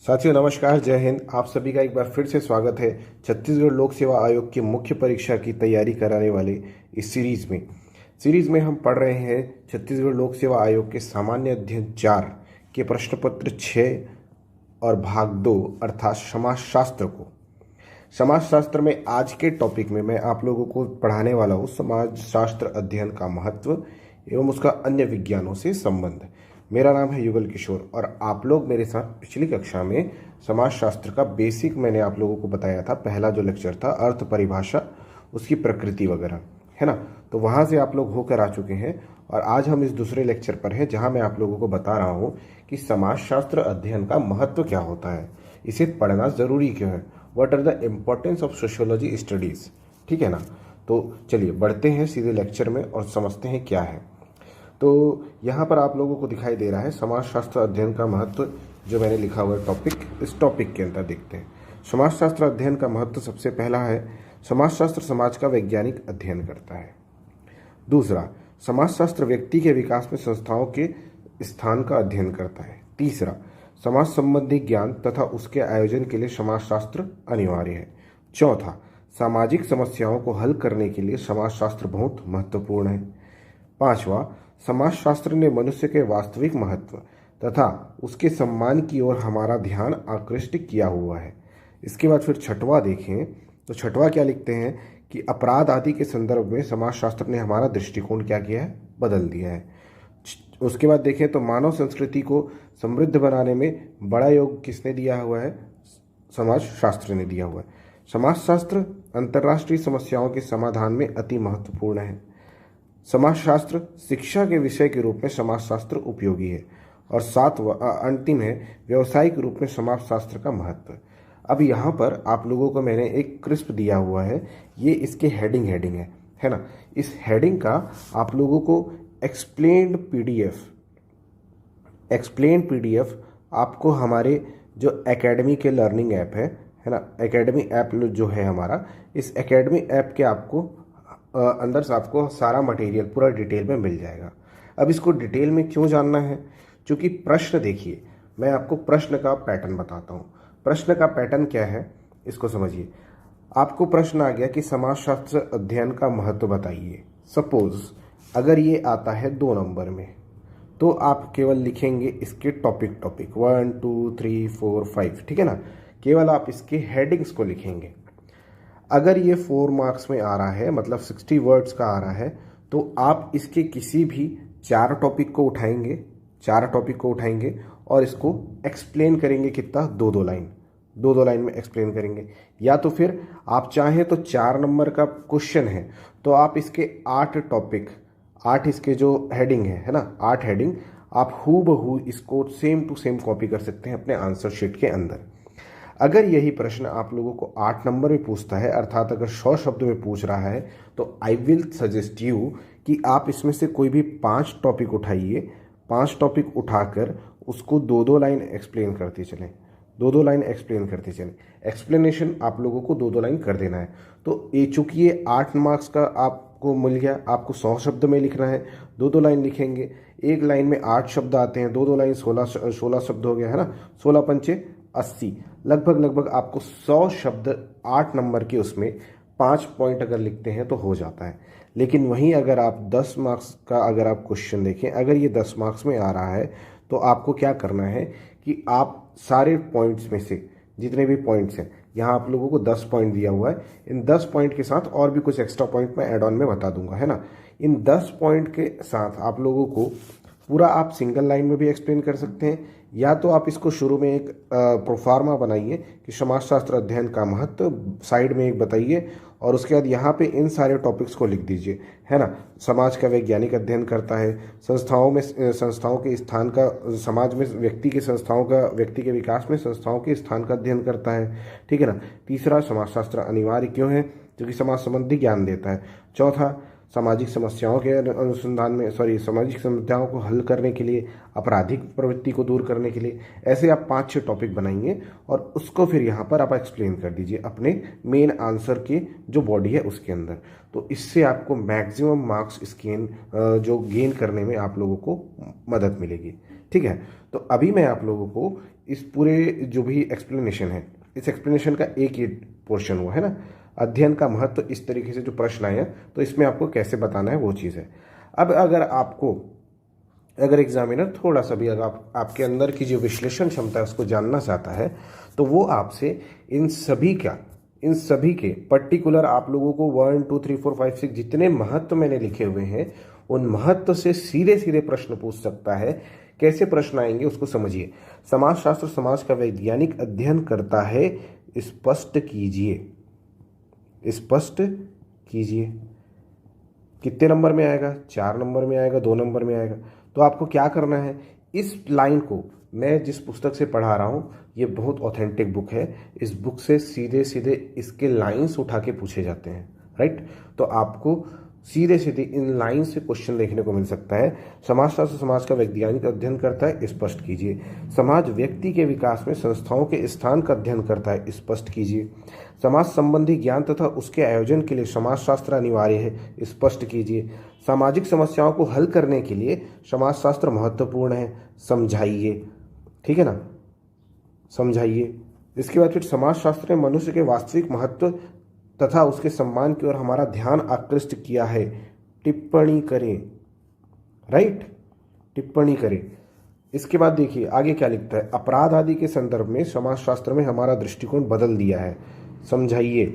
साथियों नमस्कार, जय हिंद। आप सभी का एक बार फिर से स्वागत है छत्तीसगढ़ लोक सेवा आयोग की मुख्य परीक्षा की तैयारी कराने वाले इस सीरीज में हम पढ़ रहे हैं छत्तीसगढ़ लोक सेवा आयोग के सामान्य अध्ययन 4 के प्रश्न पत्र 6 और भाग 2 अर्थात समाजशास्त्र को। समाजशास्त्र में आज के टॉपिक में मैं आप लोगों को पढ़ाने वाला हूँ समाजशास्त्र अध्ययन का महत्व एवं उसका अन्य विज्ञानों से संबंध। मेरा नाम है युगल किशोर और आप लोग मेरे साथ पिछली कक्षा में समाजशास्त्र का बेसिक मैंने आप लोगों को बताया था। पहला जो लेक्चर था अर्थ परिभाषा, उसकी प्रकृति वगैरह, है ना। तो वहाँ से आप लोग होकर आ चुके हैं और आज हम इस दूसरे लेक्चर पर हैं जहाँ मैं आप लोगों को बता रहा हूँ कि समाजशास्त्र अध्ययन का महत्व क्या होता है, इसे पढ़ना ज़रूरी क्यों है, what are the importance of sociology studies. ठीक है ना। तो चलिए बढ़ते हैं सीधे लेक्चर में और समझते हैं क्या है। तो यहाँ पर आप लोगों को दिखाई दे रहा है समाजशास्त्र अध्ययन का महत्व, जो मैंने लिखा हुआ है टॉपिक। इस टॉपिक के अंदर देखते हैं समाजशास्त्र अध्ययन का महत्व। सबसे पहला है समाजशास्त्र समाज का वैज्ञानिक अध्ययन करता है। दूसरा, समाजशास्त्र व्यक्ति के विकास में संस्थाओं के स्थान का अध्ययन करता है। तीसरा, समाज संबंधी ज्ञान तथा उसके आयोजन के लिए समाजशास्त्र अनिवार्य है। चौथा, सामाजिक समस्याओं को हल करने के लिए समाजशास्त्र बहुत महत्वपूर्ण है। पांचवा, समाजशास्त्र ने मनुष्य के वास्तविक महत्व तथा उसके सम्मान की ओर हमारा ध्यान आकृष्ट किया हुआ है। इसके बाद फिर छठवां देखें तो छठवां क्या लिखते हैं कि अपराध आदि के संदर्भ में समाजशास्त्र ने हमारा दृष्टिकोण क्या किया है, बदल दिया है। उसके बाद देखें तो मानव संस्कृति को समृद्ध बनाने में बड़ा योग किसने दिया हुआ है, समाजशास्त्र ने दिया हुआ है। समाजशास्त्र अंतर्राष्ट्रीय समस्याओं के समाधान में अति महत्वपूर्ण है। समाजशास्त्र शिक्षा के विषय के रूप में समाजशास्त्र उपयोगी है। और अंतिम है व्यावसायिक रूप में समाजशास्त्र का महत्व। अब यहाँ पर आप लोगों को मैंने एक क्रिस्प दिया हुआ है, ये इसके हेडिंग है ना। इस हेडिंग का आप लोगों को एक्सप्लेन्ड पीडीएफ आपको हमारे जो एकेडमी के लर्निंग ऐप है ना, एकेडमी ऐप जो है हमारा, इस एकेडमी ऐप के आपको अंदर से आपको सारा मटेरियल पूरा डिटेल में मिल जाएगा। अब इसको डिटेल में क्यों जानना है, क्योंकि प्रश्न देखिए, मैं आपको प्रश्न का पैटर्न बताता हूँ। प्रश्न का पैटर्न क्या है इसको समझिए। आपको प्रश्न आ गया कि समाजशास्त्र अध्ययन का महत्व बताइए। सपोज अगर ये आता है 2 नंबर में, तो आप केवल लिखेंगे इसके टॉपिक 1 2 3 4 5, ठीक है ना। केवल आप इसके हेडिंग्स को लिखेंगे। अगर ये 4 मार्क्स में आ रहा है, मतलब 60 वर्ड्स का आ रहा है, तो आप इसके किसी भी 4 टॉपिक को उठाएंगे और इसको एक्सप्लेन करेंगे। कितना, 2-2 लाइन, 2-2 लाइन में एक्सप्लेन करेंगे। या तो फिर आप चाहें तो 4 नंबर का क्वेश्चन है तो आप इसके 8 टॉपिक, 8 इसके जो हेडिंग है ना, 8 हेडिंग आप हूबहू इसको सेम टू सेम कॉपी कर सकते हैं अपने आंसर शीट के अंदर। अगर यही प्रश्न आप लोगों को 8 नंबर में पूछता है, अर्थात अगर 100 शब्द में पूछ रहा है, तो आई विल सजेस्ट यू कि आप इसमें से कोई भी 5 टॉपिक उठाइए। 5 टॉपिक उठाकर उसको 2-2 लाइन एक्सप्लेन करते चलें, 2-2 लाइन एक्सप्लेन करते चलें। एक्सप्लेनेशन आप लोगों को 2-2 लाइन कर देना है। तो ये चूंकि ये 8 मार्क्स का आपको मिल गया, आपको 100 शब्द में लिखना है, 2-2 लाइन लिखेंगे। एक लाइन में 8 शब्द आते हैं, 2-2 लाइन 16 शब्द हो गया, है ना। 16 पंचे 80, लगभग आपको 100 शब्द 8 नंबर के उसमें 5 पॉइंट अगर लिखते हैं तो हो जाता है। लेकिन वहीं अगर आप 10 मार्क्स का अगर आप क्वेश्चन देखें, अगर ये 10 मार्क्स में आ रहा है, तो आपको क्या करना है कि आप सारे पॉइंट्स में से जितने भी पॉइंट्स हैं, यहाँ आप लोगों को 10 पॉइंट दिया हुआ है, इन 10 पॉइंट के साथ और भी कुछ एक्स्ट्रा पॉइंट मैं एड ऑन में बता दूंगा, है ना। इन 10 पॉइंट के साथ आप लोगों को पूरा आप सिंगल लाइन में भी एक्सप्लेन कर सकते हैं, या तो आप इसको शुरू में एक प्रोफार्मा बनाइए कि समाजशास्त्र अध्ययन का महत्व, साइड में एक बताइए, और उसके बाद यहाँ पे इन सारे टॉपिक्स को लिख दीजिए, है ना। समाज का वैज्ञानिक अध्ययन करता है, संस्थाओं के स्थान का, समाज में व्यक्ति के विकास में संस्थाओं के स्थान का अध्ययन करता है, ठीक है ना। तीसरा, समाजशास्त्र अनिवार्य क्यों है, क्योंकि समाज संबंधी ज्ञान देता है। चौथा, सामाजिक समस्याओं को हल करने के लिए, आपराधिक प्रवृत्ति को दूर करने के लिए। ऐसे आप 5-6 टॉपिक बनाइए और उसको फिर यहाँ पर आप एक्सप्लेन कर दीजिए अपने मेन आंसर के जो बॉडी है उसके अंदर। तो इससे आपको मैक्सिमम मार्क्स गेन करने में आप लोगों को मदद मिलेगी, ठीक है। तो अभी मैं आप लोगों को इस पूरे जो भी एक्सप्लेनेशन है, इस एक्सप्लेनेशन का एक ही पोर्शन हुआ है ना, अध्ययन का महत्व। तो इस तरीके से जो प्रश्न आए हैं तो इसमें आपको कैसे बताना है वो चीज़ है। अब अगर एग्जामिनर थोड़ा सा भी अगर आपके अंदर की जो विश्लेषण क्षमता है उसको जानना चाहता है तो वो आपसे इन सभी के पर्टिकुलर आप लोगों को 1 2 3 4 5 6 जितने महत्व मैंने लिखे हुए हैं उन महत्व से सीधे सीधे प्रश्न पूछ सकता है। कैसे प्रश्न आएंगे उसको समझिए। समाजशास्त्र समाज का वैज्ञानिक अध्ययन करता है, स्पष्ट कीजिए। कितने नंबर में आएगा? 4 नंबर में आएगा, 2 नंबर में आएगा। तो आपको क्या करना है, इस लाइन को मैं जिस पुस्तक से पढ़ा रहा हूँ ये बहुत ऑथेंटिक बुक है, इस बुक से सीधे सीधे इसके लाइंस उठा के पूछे जाते हैं, राइट। तो आपको सीधे सीधे इन लाइन से क्वेश्चन देखने को मिल सकता है। समाजशास्त्र समाज का वैज्ञानिक अध्ययन करता है, स्पष्ट कीजिए। समाज व्यक्ति के विकास में संस्थाओं के स्थान का अध्ययन करता है, स्पष्ट कीजिए। समाज संबंधी ज्ञान तथा उसके आयोजन के लिए समाजशास्त्र अनिवार्य है, स्पष्ट कीजिए। सामाजिक समस्याओं को हल करने के लिए समाजशास्त्र महत्वपूर्ण है, समझाइए। ठीक है ना, समझाइए। इसके बाद फिर समाजशास्त्र ने मनुष्य के वास्तविक महत्व तथा उसके सम्मान की ओर हमारा ध्यान आकृष्ट किया है, टिप्पणी करें, राइट, टिप्पणी करें। इसके बाद देखिए आगे क्या लिखता है, अपराध आदि के संदर्भ में समाजशास्त्र में हमारा दृष्टिकोण बदल दिया है, समझाइए।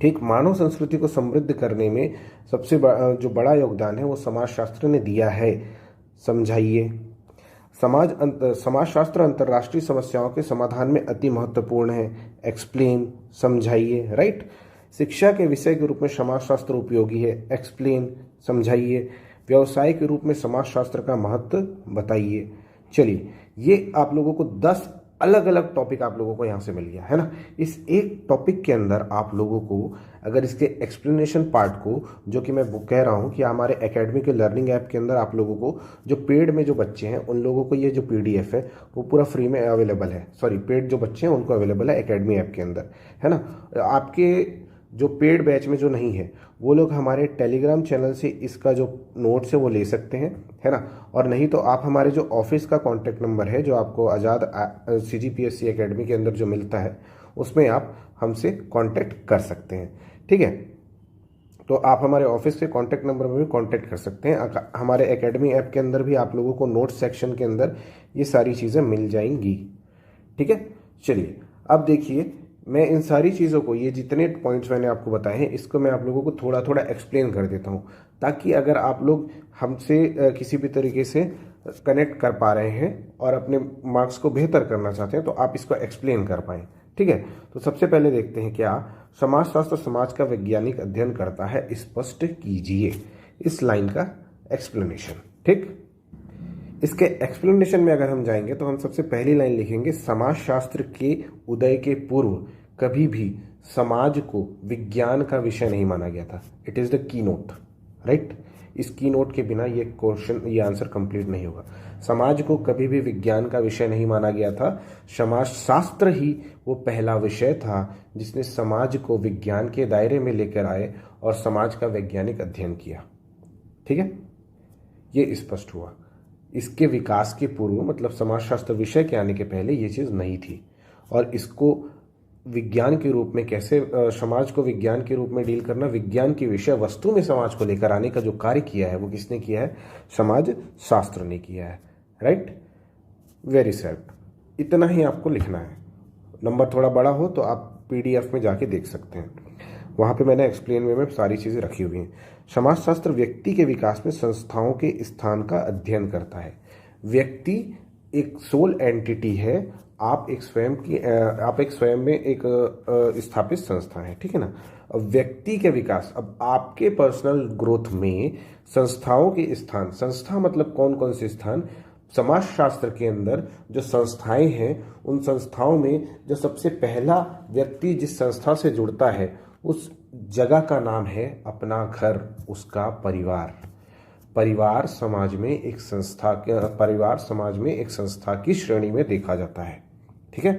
ठीक, मानव संस्कृति को समृद्ध करने में सबसे जो बड़ा योगदान है वो समाजशास्त्र ने दिया है, समझाइए। समाजशास्त्र अंतर्राष्ट्रीय समस्याओं के समाधान में अति महत्वपूर्ण है, एक्सप्लेन, समझाइए, राइट। शिक्षा के विषय के रूप में समाजशास्त्र उपयोगी है, एक्सप्लेन, समझाइए। व्यवसाय के रूप में समाजशास्त्र का महत्व बताइए। चलिए, ये आप लोगों को 10 अलग अलग टॉपिक आप लोगों को यहाँ से मिल गया है ना। इस एक टॉपिक के अंदर आप लोगों को अगर इसके एक्सप्लेनेशन पार्ट को, जो कि मैं कह रहा हूँ कि हमारे एकेडमी के लर्निंग ऐप के अंदर आप लोगों को जो पेड में जो बच्चे हैं उन लोगों को ये जो PDF है वो पूरा फ्री में अवेलेबल है। सॉरी, पेड जो बच्चे हैं उनको अवेलेबल है एकेडमी ऐप के अंदर, है ना। आपके जो पेड बैच में जो नहीं है वो लोग हमारे टेलीग्राम चैनल से इसका जो नोट्स है वो ले सकते हैं, है ना। और नहीं तो आप हमारे जो ऑफिस का कॉन्टैक्ट नंबर है जो आपको आज़ाद CGPSC एकेडमी के अंदर जो मिलता है उसमें आप हमसे कांटेक्ट कर सकते हैं, ठीक है। तो आप हमारे ऑफिस के कांटेक्ट नंबर में भी कांटेक्ट कर सकते हैं। हमारे एकेडमी ऐप के अंदर भी आप लोगों को नोट्स सेक्शन के अंदर ये सारी चीज़ें मिल जाएंगी, ठीक है। चलिए, अब देखिए मैं इन सारी चीज़ों को, ये जितने पॉइंट्स मैंने आपको बताए हैं इसको मैं आप लोगों को थोड़ा थोड़ा एक्सप्लेन कर देता हूँ, ताकि अगर आप लोग हमसे किसी भी तरीके से कनेक्ट कर पा रहे हैं और अपने मार्क्स को बेहतर करना चाहते हैं तो आप इसको एक्सप्लेन कर पाएँ, ठीक है। तो सबसे पहले देखते हैं क्या समाजशास्त्र समाज का वैज्ञानिक अध्ययन करता है, स्पष्ट कीजिए। इस लाइन का एक्सप्लेनेशन, ठीक। इसके एक्सप्लेनेशन में अगर हम जाएंगे तो हम सबसे पहली लाइन लिखेंगे, समाजशास्त्र के उदय के पूर्व कभी भी समाज को विज्ञान का विषय नहीं माना गया था। It is the key note, right. इस की नोट के बिना ये क्वेश्चन, ये आंसर कंप्लीट नहीं होगा। समाज को कभी भी विज्ञान का विषय नहीं माना गया था, समाजशास्त्र ही वो पहला विषय था जिसने समाज को विज्ञान के दायरे में लेकर आए और समाज का वैज्ञानिक अध्ययन किया, ठीक है। ये स्पष्ट हुआ। इसके विकास के पूर्व, मतलब समाजशास्त्र विषय के आने के पहले ये चीज़ नहीं थी। और इसको विज्ञान के रूप में कैसे, समाज को विज्ञान के रूप में डील करना, विज्ञान की विषय वस्तु में समाज को लेकर आने का जो कार्य किया है वो किसने किया है? समाज शास्त्र ने किया है, राइट। वेरी सेट, इतना ही आपको लिखना है। नंबर थोड़ा बड़ा हो तो आप PDF में जाके देख सकते हैं, वहाँ पे मैंने एक्सप्लेन में सारी चीज़ें रखी हुई हैं। समाजशास्त्र व्यक्ति के विकास में संस्थाओं के स्थान का अध्ययन करता है। व्यक्ति एक सोल एंटिटी है, आप एक स्वयं में एक स्थापित संस्था है, ठीक है ना। अब व्यक्ति के विकास, अब आपके पर्सनल ग्रोथ में संस्थाओं के स्थान, संस्था मतलब कौन कौन से स्थान, समाजशास्त्र के अंदर जो संस्थाएं हैं उन संस्थाओं में जो सबसे पहला व्यक्ति जिस संस्था से जुड़ता है उस जगह का नाम है अपना घर, उसका परिवार। परिवार समाज में एक संस्था की श्रेणी में देखा जाता है, ठीक है।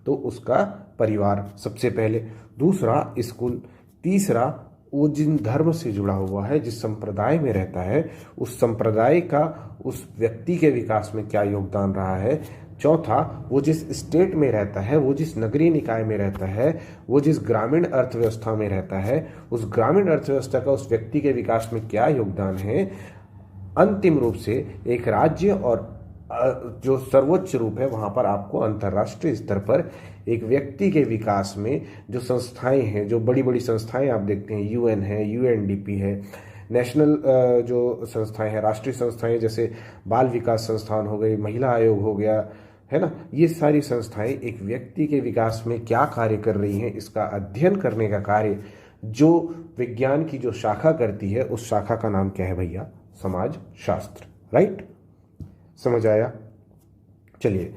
तो उसका परिवार सबसे पहले, दूसरा स्कूल, तीसरा वो जिन धर्म से जुड़ा हुआ है, जिस संप्रदाय में रहता है, उस संप्रदाय का उस व्यक्ति के विकास में क्या योगदान रहा है, चौथा, वो जिस स्टेट में रहता है, वो जिस नगरीय निकाय में रहता है, वो जिस ग्रामीण अर्थव्यवस्था में रहता है, उस ग्रामीण अर्थव्यवस्था का उस व्यक्ति के विकास में क्या योगदान है। अंतिम रूप से एक राज्य और जो सर्वोच्च रूप है वहां पर आपको अंतर्राष्ट्रीय स्तर पर एक व्यक्ति के विकास में जो संस्थाएं हैं, जो बड़ी बड़ी संस्थाएं आप देखते हैं, यूएन है, यूएनडीपी है, नेशनल जो संस्थाएं हैं, राष्ट्रीय संस्थाएं जैसे बाल विकास संस्थान हो गई, महिला आयोग हो गया, है ना, ये सारी संस्थाएं एक व्यक्ति के विकास में क्या कार्य कर रही हैं, इसका अध्ययन करने का कार्य जो विज्ञान की जो शाखा करती है, उस शाखा का नाम क्या है भैया? समाज शास्त्र। राइट, समझ आया? चलिए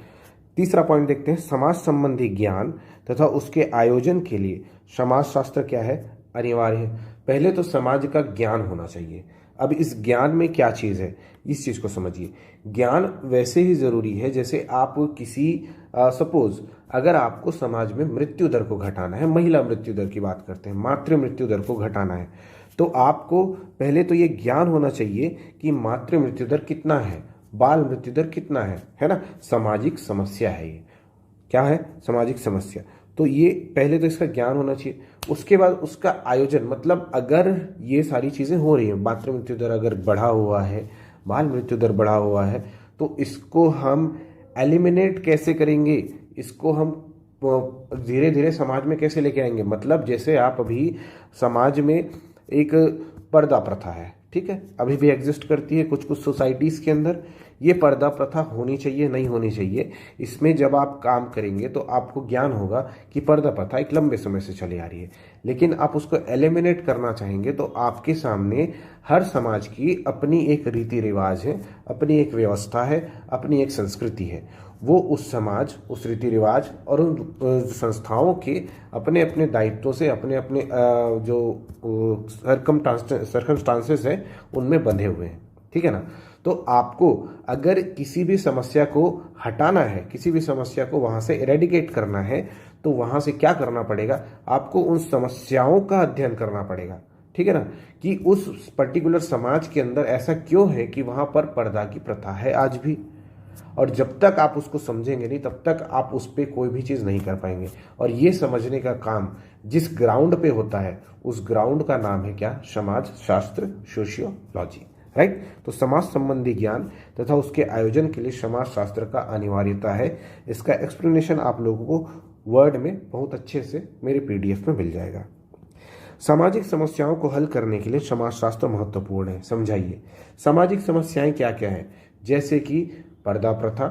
तीसरा पॉइंट देखते हैं। समाज संबंधी ज्ञान तथा उसके आयोजन के लिए समाज शास्त्र क्या है? अनिवार्य है। पहले तो समाज का ज्ञान होना चाहिए। अब इस ज्ञान में क्या चीज है, इस चीज को समझिए। ज्ञान वैसे ही जरूरी है जैसे आप किसी सपोज अगर आपको समाज में मृत्यु दर को घटाना है, महिला मृत्यु दर की बात करते हैं, मातृ मृत्यु दर को घटाना है, तो आपको पहले तो ये ज्ञान होना चाहिए कि मातृ मृत्यु दर कितना है, बाल मृत्यु दर कितना है ना। सामाजिक समस्या है ये। क्या है? सामाजिक समस्या। तो ये पहले तो इसका ज्ञान होना चाहिए। उसके बाद उसका आयोजन, मतलब अगर ये सारी चीजें हो रही है, मातृ मृत्यु दर अगर बढ़ा हुआ है, बाल मृत्यु दर बढ़ा हुआ है, तो इसको हम एलिमिनेट कैसे करेंगे, इसको हम धीरे धीरे समाज में कैसे लेके आएंगे। मतलब जैसे आप अभी समाज में एक पर्दा प्रथा है, ठीक है, अभी भी एग्जिस्ट करती है कुछ कुछ सोसाइटीज के अंदर। ये पर्दा प्रथा होनी चाहिए, नहीं होनी चाहिए, इसमें जब आप काम करेंगे तो आपको ज्ञान होगा कि पर्दा प्रथा एक लंबे समय से चली आ रही है। लेकिन आप उसको एलिमिनेट करना चाहेंगे तो आपके सामने हर समाज की अपनी एक रीति रिवाज है, अपनी एक व्यवस्था है, अपनी एक संस्कृति है। वो उस समाज, उस रीति रिवाज और उन संस्थाओं के अपने अपने दायित्वों से, अपने अपने जो सर्कमस्टांसेस है उनमें बंधे हुए हैं, ठीक है ना। तो आपको अगर किसी भी समस्या को हटाना है, किसी भी समस्या को वहां से इरेडिकेट करना है, तो वहां से क्या करना पड़ेगा? आपको उन समस्याओं का अध्ययन करना पड़ेगा, ठीक है ना, कि उस पर्टिकुलर समाज के अंदर ऐसा क्यों है कि वहां पर पर्दा की प्रथा है आज भी। और जब तक आप उसको समझेंगे नहीं, तब तक आप उस पर कोई भी चीज नहीं कर पाएंगे। और ये समझने का काम जिस ग्राउंड पे होता है, उस ग्राउंड का नाम है क्या? समाज शास्त्र, सोशियोलॉजी। राइट। तो समाज संबंधी ज्ञान तथा उसके आयोजन के लिए समाज शास्त्र का अनिवार्यता है। इसका एक्सप्लेनेशन आप लोगों को वर्ड में बहुत अच्छे से मेरे पीडीएफ में मिल जाएगा। सामाजिक समस्याओं को हल करने के लिए समाज शास्त्र महत्वपूर्ण है। समझाइए सामाजिक समस्याएं क्या क्या है। जैसे कि पर्दा प्रथा,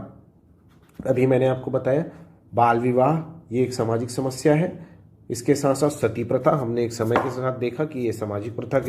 अभी मैंने आपको बताया, बाल विवाह ये एक सामाजिक समस्या है। इसके साथ साथ सती प्रथा, हमने एक समय के साथ देखा कि ये सामाजिक प्रथा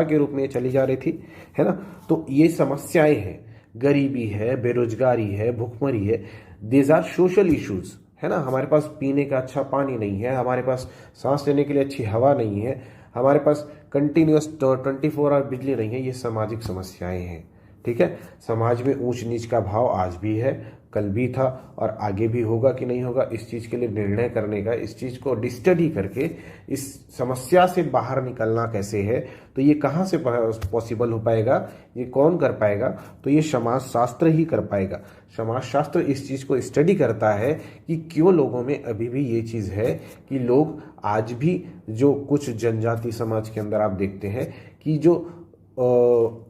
के रूप में चली जा रही थी, है ना। तो ये समस्याएं हैं, गरीबी है, बेरोजगारी है, भुखमरी है, दीज आर सोशल इश्यूज, है ना। हमारे पास पीने का अच्छा पानी नहीं है, हमारे पास सांस लेने के लिए अच्छी हवा नहीं है, हमारे पास कंटिन्यूअस 24 आवर बिजली नहीं है। ये सामाजिक समस्याएं हैं, ठीक है। समाज में ऊंच नीच का भाव आज भी है, कल भी था और आगे भी होगा कि नहीं होगा, इस चीज के लिए निर्णय करने का, इस चीज को स्टडी करके इस समस्या से बाहर निकलना कैसे है, तो ये कहाँ से पॉसिबल हो पाएगा, ये कौन कर पाएगा? तो ये समाज शास्त्र ही कर पाएगा। समाज शास्त्र इस चीज को स्टडी करता है कि क्यों लोगों में अभी भी ये चीज है कि लोग आज भी, जो कुछ जनजाति समाज के अंदर आप देखते हैं कि जो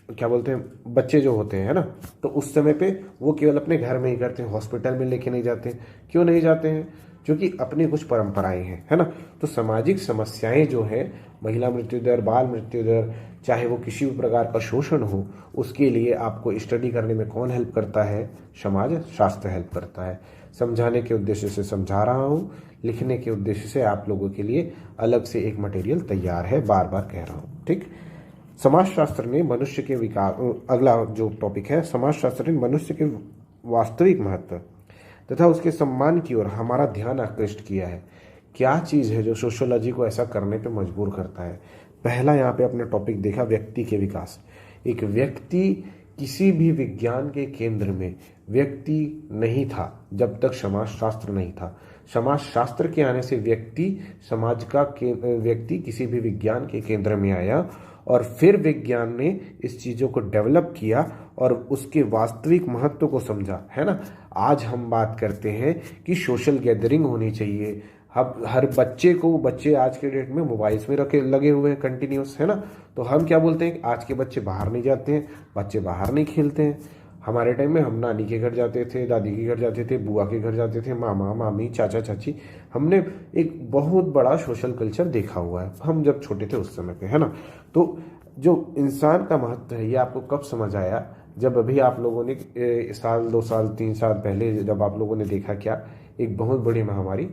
क्या बोलते हैं, बच्चे जो होते हैं ना, तो उस समय पे वो केवल अपने घर में ही करते हैं, हॉस्पिटल में लेके नहीं जाते। क्यों नहीं जाते हैं? क्योंकि अपनी कुछ परंपराएं हैं, है ना। तो सामाजिक समस्याएं जो है, महिला मृत्यु दर, बाल मृत्यु दर, चाहे वो किसी भी प्रकार का शोषण हो, उसके लिए आपको स्टडी करने में कौन हेल्प करता है? समाज शास्त्र हेल्प करता है। समझाने के उद्देश्य से समझा रहा हूँ, लिखने के उद्देश्य से आप लोगों के लिए अलग से एक मटेरियल तैयार है, बार बार कह रहा हूँ, ठीक। समाजशास्त्र ने मनुष्य के विकास, अगला जो टॉपिक है, समाजशास्त्र ने मनुष्य के वास्तविक महत्व तथा उसके सम्मान की ओर हमारा ध्यान आकृष्ट किया है। क्या चीज है जो सोशियोलॉजी को ऐसा करने पे मजबूर करता है? पहला यहाँ पे अपने टॉपिक देखा, व्यक्ति के विकास। एक व्यक्ति किसी भी विज्ञान के केंद्र में व्यक्ति नहीं था जब तक समाजशास्त्र नहीं था। समाजशास्त्र के आने से व्यक्ति किसी भी विज्ञान के केंद्र में आया और फिर विज्ञान ने इस चीजों को डेवलप किया और उसके वास्तविक महत्व को समझा, है ना। आज हम बात करते हैं कि सोशल गैदरिंग होनी चाहिए। अब हर बच्चे आज के डेट में मोबाइल्स में लगे हुए हैं कंटिन्यूस, है ना। तो हम क्या बोलते हैं कि आज के बच्चे बाहर नहीं जाते हैं, बच्चे बाहर नहीं खेलते हैं। हमारे टाइम में हम नानी के घर जाते थे, दादी के घर जाते थे, बुआ के घर जाते थे, मामा मामी चाचा चाची। हमने एक बहुत बड़ा सोशल कल्चर देखा हुआ है हम जब छोटे थे उस समय पे, है ना। तो जो इंसान का महत्व है ये आपको कब समझ आया? जब अभी आप लोगों ने साल 2 साल 3 साल पहले जब आप लोगों ने देखा क्या, एक बहुत बड़ी महामारी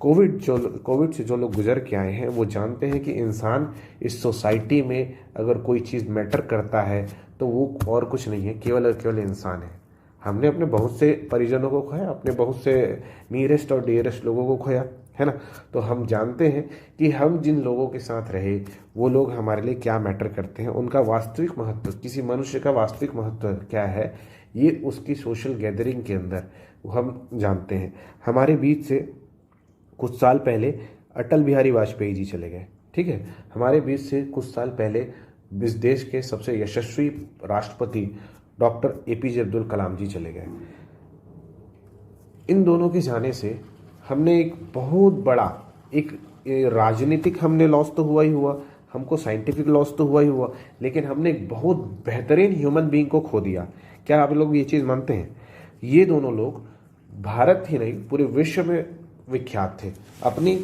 कोविड से जो लोग गुजर के आए हैं वो जानते हैं कि इंसान इस सोसाइटी में अगर कोई चीज़ मैटर करता है तो वो और कुछ नहीं है, केवल और केवल इंसान है। हमने अपने बहुत से परिजनों को खोया, अपने बहुत से नियरेस्ट और डियरेस्ट लोगों को खोया, है ना। तो हम जानते हैं कि हम जिन लोगों के साथ रहे वो लोग हमारे लिए क्या मैटर करते हैं, उनका वास्तविक महत्व, किसी मनुष्य का वास्तविक महत्व क्या है, ये उसकी सोशल गैदरिंग के अंदर हम जानते हैं। हमारे बीच से कुछ साल पहले अटल बिहारी वाजपेयी जी चले गए, ठीक है। हमारे बीच से कुछ साल पहले इस देश के सबसे यशस्वी राष्ट्रपति डॉक्टर APJ अब्दुल कलाम जी चले गए। इन दोनों के जाने से हमने एक बहुत बड़ा एक राजनीतिक हमने लॉस तो हुआ ही हुआ, हमको साइंटिफिक लॉस तो हुआ ही हुआ, लेकिन हमने एक बहुत बेहतरीन ह्यूमन बीइंग को खो दिया। क्या आप लोग ये चीज़ मानते हैं? ये दोनों लोग भारत ही नहीं पूरे विश्व में विख्यात थे अपनी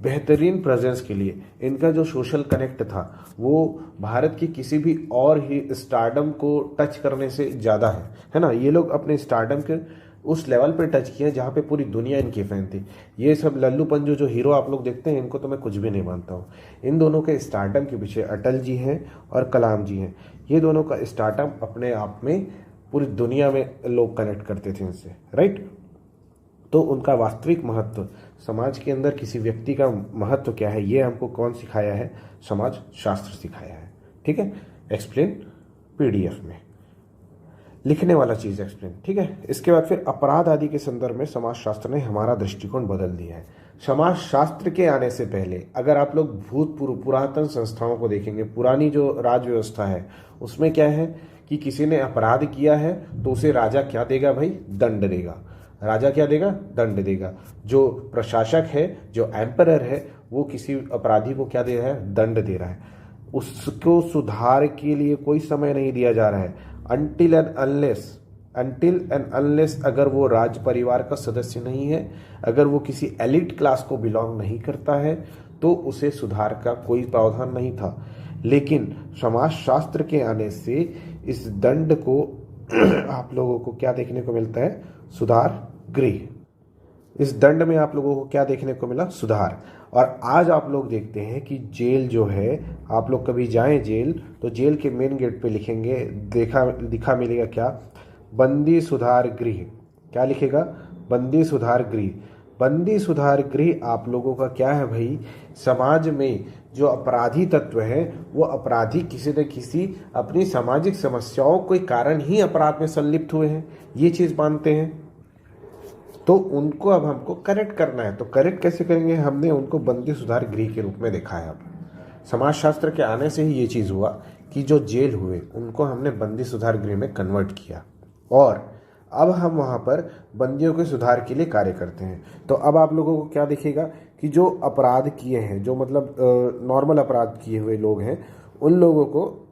बेहतरीन प्रेजेंस के लिए। इनका जो सोशल कनेक्ट था वो भारत की किसी भी और ही स्टारडम को टच करने से ज़्यादा है ना। ये लोग अपने स्टारडम के उस लेवल पे टच किए जहाँ पे पूरी दुनिया इनकी फैन थी। ये सब लल्लू पंजू जो हीरो आप लोग देखते हैं इनको तो मैं कुछ भी नहीं मानता हूँ। इन दोनों के स्टारडम के पीछे अटल जी हैं और कलाम जी हैं। ये दोनों का स्टारडम अपने आप में पूरी दुनिया में लोग कनेक्ट करते थे इनसे, राइट। तो उनका वास्तविक महत्व, समाज के अंदर किसी व्यक्ति का महत्व क्या है, ये हमको कौन सिखाया है? समाज शास्त्र सिखाया है, ठीक है। एक्सप्लेन PDF में लिखने वाला चीज़ एक्सप्लेन, ठीक है। इसके बाद फिर अपराध आदि के संदर्भ में समाज शास्त्र ने हमारा दृष्टिकोण बदल दिया है। समाज शास्त्र के आने से पहले अगर आप लोग भूतपूर्व पुरातन संस्थाओं को देखेंगे, पुरानी जो राज व्यवस्था है उसमें क्या है कि किसी ने अपराध किया है तो उसे राजा क्या देगा भाई? दंड देगा। राजा क्या देगा? दंड देगा। जो प्रशासक है, जो एम्परर है, वो किसी अपराधी को क्या दे रहा है? दंड दे रहा है। उसको सुधार के लिए कोई समय नहीं दिया जा रहा है। अनटिल एंड अनलेस अगर वो राज परिवार का सदस्य नहीं है, अगर वो किसी एलिट क्लास को बिलोंग नहीं करता है तो उसे सुधार का कोई प्रावधान नहीं था। लेकिन समाज शास्त्र के आने से इस दंड को आप लोगों को क्या देखने को मिलता है? सुधार गृह। इस दंड में आप लोगों को क्या देखने को मिला? सुधार। और आज आप लोग देखते हैं कि जेल जो है, आप लोग कभी जाएं जेल तो जेल के मेन गेट पे लिखेंगे, दिखा मिलेगा क्या? बंदी सुधार गृह। क्या लिखेगा? बंदी सुधार गृह। बंदी सुधार गृह आप लोगों का क्या है भाई? समाज में जो अपराधी तत्व है वो अपराधी किसी न किसी अपनी सामाजिक समस्याओं के कारण ही अपराध में संलिप्त हुए हैं, ये चीज़ मानते हैं। तो उनको अब हमको करेक्ट करना है। तो करेक्ट कैसे करेंगे? हमने उनको बंदी सुधार गृह के रूप में देखा है। अब समाजशास्त्र के आने से ही ये चीज़ हुआ कि जो जेल हुए उनको हमने बंदी सुधार गृह में कन्वर्ट किया और अब हम वहाँ पर बंदियों के सुधार के लिए कार्य करते हैं। तो अब आप लोगों को क्या दिखेगा कि जो अपराध किए हैं, जो मतलब नॉर्मल अपराध किए हुए लोग हैं, उन लोगों को